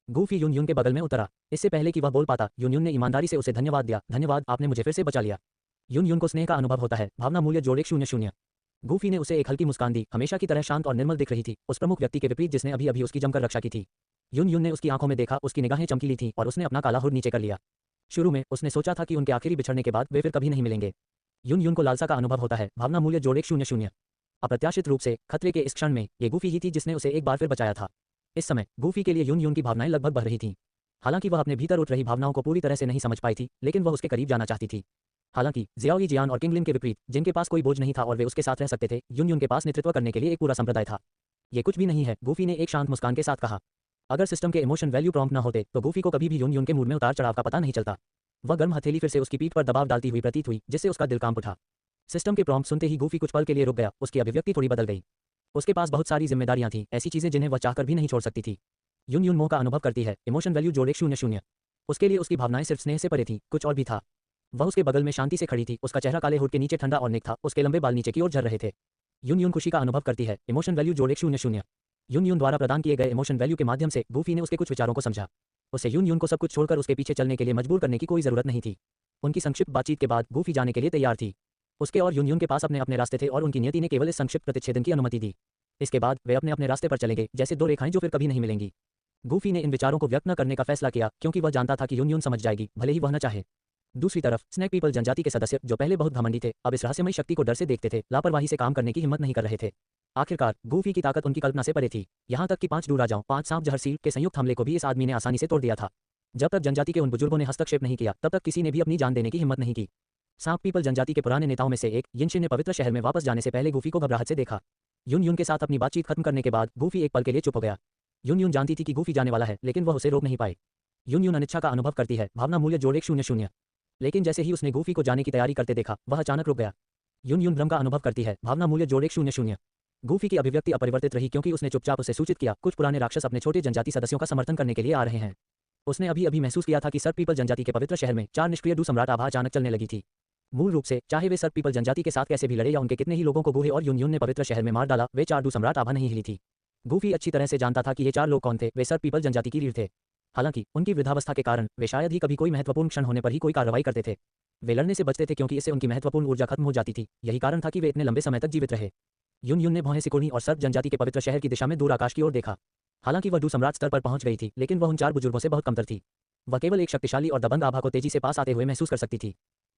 गूफी यून यून के बगल में उतरा। इससे पहले कि वह बोल पाता, यून यून ने ईमानदारी से उसे धन्यवाद दिया। धन्यवाद, आपने मुझे फिर से बचा लिया। यून यून को स्नेह का अनुभव होता है। भावना मूल्य जोड़ 100। गूफी ने उसे एक हल्की मुस्कान दी। हमेशा की तरह शांत और निर्मल दिख रही थी, उस प्रमुख व्यक्ति के विपरीत जिसने अभी अभी उसकी जमकर रक्षा की थी। यून यून ने उसकी आंखों में देखा, उसकी निगाहें चमकीली थीं और उसने अपना काला हुड नीचे कर लिया। शुरू में उसने सोचा था कि उनके आखिरी बिछड़ने के बाद वे फिर कभी नहीं मिलेंगे। यून यून को लालसा का अनुभव होता है। भावना मूल्य जोड़ 100। अप्रत्याशित रूप से खतरे के इस क्षण में ये गूफी ही थी जिसने उसे एक बार फिर बचाया था। इस समय गूफी के लिए यून यून की भावनाएं लगभग बह रही थीं। हालांकि वह अपने भीतर उठ रही भावनाओं को पूरी तरह से नहीं समझ पाई थी, लेकिन वह उसके करीब जाना चाहती थी। हालांकि जियाओ जियान और किंगलिन के विपरीत, जिनके पास कोई बोझ नहीं था और वे उसके साथ रह सकते थे, यून यून के पास नेतृत्व करने के लिए एक पूरा संप्रदाय था। ये कुछ भी नहीं है, गूफी ने एक शांत मुस्कान के साथ कहा। अगर सिस्टम के इमोशन वैल्यू प्रॉम्प्ट न होते तो गूफी को कभी भी यून यून के मूड में उतार चढ़ाव का पता नहीं चलता। वह गर्म हथेली फिर से उसकी पीठ पर दबाव डालती हुई प्रतीत हुई, जिससे उसका दिल कांप उठा। सिस्टम के प्रॉम्प्ट सुनते ही गूफी कुछ पल के लिए रुक गया। उसकी अभिव्यक्ति थोड़ी बदल गई। उसके पास बहुत सारी जिम्मेदारियां थीं, ऐसी चीजें जिन्हें वह चाहकर भी नहीं छोड़ सकती थी। यून यून मोह का अनुभव करती है। इमोशन वैल्यू जोड़ 100। उसके लिए उसकी भावनाएं सिर्फ स्नेह से परे थीं, कुछ और भी था। वह उसके बगल में शांति से खड़ी थी। उसका चेहरा काले हुड के नीचे ठंडा और नेक था। उसके लंबे बाल नीचे की ओर झड़ रहे थे। यून यून खुशी का अनुभव करती है। इमोशन वैल्यू जोड़ 100। यून यून द्वारा प्रदान किए गए इमोशन वैल्यू के माध्यम से गूफी ने उसके कुछ विचारों को समझा। उसे यून यून को सब कुछ छोड़कर उसके पीछे चलने के लिए मजबूर करने की कोई जरूरत नहीं थी। उनकी संक्षिप्त बातचीत के बाद गूफी जाने के लिए तैयार थी। उसके और यून यून के पास अपने अपने रास्ते थे और उनकी नियति ने केवल इस संक्षिप्त प्रतिच्छेदन की अनुमति दी। इसके बाद वे अपने अपने रास्ते पर चलेंगे, जैसे 2 रेखाएं जो फिर कभी नहीं मिलेंगी। गूफी ने इन विचारों को व्यक्त न करने का फैसला किया, क्योंकि वह जानता था कि यून यून समझ जाएगी, भले ही वह न चाहे। दूसरी तरफ स्नैक पीपल जनजाति के सदस्य, जो पहले बहुत घमंडी थे, अब इस रहस्यमयी शक्ति को डर से देखते थे, लापरवाही से काम करने की हिम्मत नहीं कर रहे थे। आखिरकार गूफी की ताकत उनकी कल्पना से परे थी। यहाँ तक कि 5 डू राजाओं, 5 सांप जहर सील के संयुक्त हमले को भी इस आदमी ने आसानी से तोड़ दिया था। जब तक जनजाति के उन बुजुर्गों ने हस्तक्षेप नहीं किया, तब तक किसी ने भी अपनी जान देने की हिम्मत नहीं की। सांप पीपल जनजाति के पुराने नेताओं में से एक यिनशिन ने पवित्र शहर में वापस जाने से पहले गूफी को घबराहट से देखा। यून यून के साथ अपनी बातचीत खत्म करने के बाद गूफी एक पल के लिए चुप हो गया। यून यून जानती थी कि गूफी जाने वाला है, लेकिन वह उसे रोक नहीं पाई। यून यून अनिच्छा का अनुभव करती है। भावना मूल्य जोड़ 100। लेकिन जैसे ही उसने गूफी को जाने की तैयारी करते देखा, वह अचानक रुक गया। यून यून भ्रम का अनुभव करती है। भावना मूल्य जोड़ 100। गूफी की अभिव्यक्ति अपरिवर्तित रही, क्योंकि उसने चुपचाप उसे सूचित किया, कुछ पुराने राक्षस अपने छोटे जनजाति सदस्यों का समर्थन करने के लिए आ रहे हैं। उसने अभी अभी महसूस किया था कि सर्प पीपल जनजाति के पवित्र शहर में 4 निष्क्रिय डू सम्राट आभा अचानक चलने लगी थी। मूल रूप से चाहे वे सर्प पीपल जनजाति के साथ कैसे भी लड़े या उनके कितने ही लोगों को गूहे और यून यून ने पवित्र शहर में मार डाला, वे 4 डू सम्राट आभा नहीं हिली थी। गूफी अच्छी तरह से जानता था कि ये 4 लोग कौन थे। वे सर्प पीपल जनजाति की रीढ़ थे। हालांकि उनकी वृद्धावस्था के कारण वे शायद ही कभी कोई महत्वपूर्ण क्षण होने पर ही कोई कार्रवाई करते थे। वे लड़ने से बचते थे क्योंकि इससे उनकी महत्वपूर्ण ऊर्जा खत्म हो जाती थी। यही कारण था कि वे इतने लंबे समय तक जीवित रहे। यून यून ने भौहें सिकुड़ी और सर्प जनजाति के पवित्र शहर की दिशा में दूर आकाश की ओर देखा। हालांकि वह डू सम्राट स्तर पर पहुंच गई थी, लेकिन वह उन 4 बुजुर्गों से बहुत कमतर थी। वह केवल एक शक्तिशाली और दबंग आभा को तेजी से पास आते हुए महसूस कर सकती थी।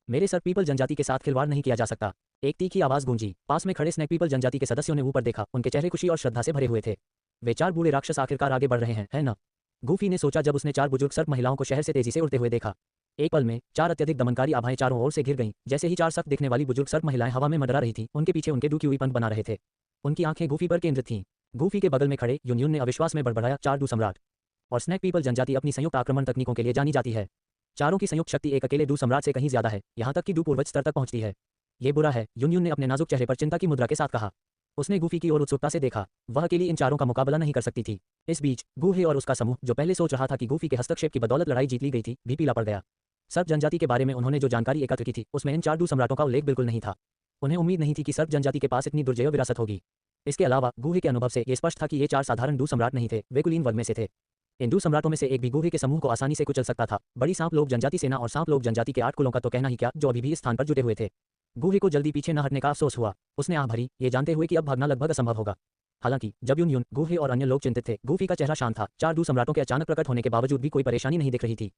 मेरे सर्प पीपल जनजाति के साथ खिलवाड़ नहीं किया जा सकता, एक तीखी आवाज गूंजी। पास में खड़े स्नैक पीपल जनजाति के सदस्यों ने ऊपर देखा। उनके चेहरे खुशी और श्रद्धा से भरे हुए थे। वे 4 बूढ़े राक्षस आखिरकार आगे बढ़ रहे हैं, है ना? गूफी ने सोचा जब उसने 4 बुजुर्ग सर्प महिलाओं को शहर से तेजी से उड़ते हुए देखा। एक पल में 4 अत्यधिक दमनकारी आभाएं चारों ओर से घिर गईं। जैसे ही 4 सख्त दिखने वाली बुजुर्ग सर्प महिलाएं हवा में मंडरा रही थीं, उनके पीछे उनके डू क्यूई पंख बना रहे थे। उनकी आंखें गूफी पर केंद्रित थीं। गूफी के बगल में खड़े यून यून ने अविश्वास में बड़बड़ाया, 4 डू सम्राट। और स्नैक पीपल जनजाति अपनी संयुक्त आक्रमण तकनीकों के लिए जानी जाती है। चारों की संयुक्त शक्ति एक अकेले डू सम्राट से कहीं ज्यादा है, यहाँ तक कि डू पूर्वज स्तर तक पहुंचती है। ये बुरा है, यून यून ने अपने नाजुक चेहरे पर चिंता की मुद्रा के साथ कहा। उसने गूफी की ओर उत्सुकता से देखा। वह अकेली इन 4 का मुकाबला नहीं कर सकती थी। इस बीच गूहे और उसका समूह, जो पहले सोच रहा था कि गूफी के हस्तक्षेप की बदौलत लड़ाई जीत ली गई थी, भी पीला पड़ गया। सर्प जनजाति के बारे में उन्होंने जो जानकारी एकत्र की थी, उसमें इन 4 डू सम्राटों का उल्लेख बिल्कुल नहीं था। उन्हें उम्मीद नहीं थी कि सर्प जनजाति के पास इतनी दुर्जय विरासत होगी। इसके अलावा गूहे के अनुभव से यह स्पष्ट था कि ये 4 साधारण डू सम्राट नहीं थे, वे कुलीन वर्ग में से थे। इन डू सम्राटों में से एक भी गूहे के समूह को आसानी से कुचल सकता था। बड़ी सांप लोग जनजाति सेना और सांप लोग जनजाति के 8 कुलों का तो कहना ही क्या, जो अभी भी इस स्थान पर जुटे हुए थे। गूहे को जल्दी पीछे न हटने का अफसोस हुआ। उसने आह भरी, ये जानते हुए कि अब भागना लगभग असंभव होगा। हालांकि जब यून यून, गूहे और अन्य लोग चिंतित थे, गूफी का चेहरा शांत था। 4 डू सम्राटों के अचानक प्रकट होने के बावजूद भी कोई परेशानी नहीं दिख रही थी।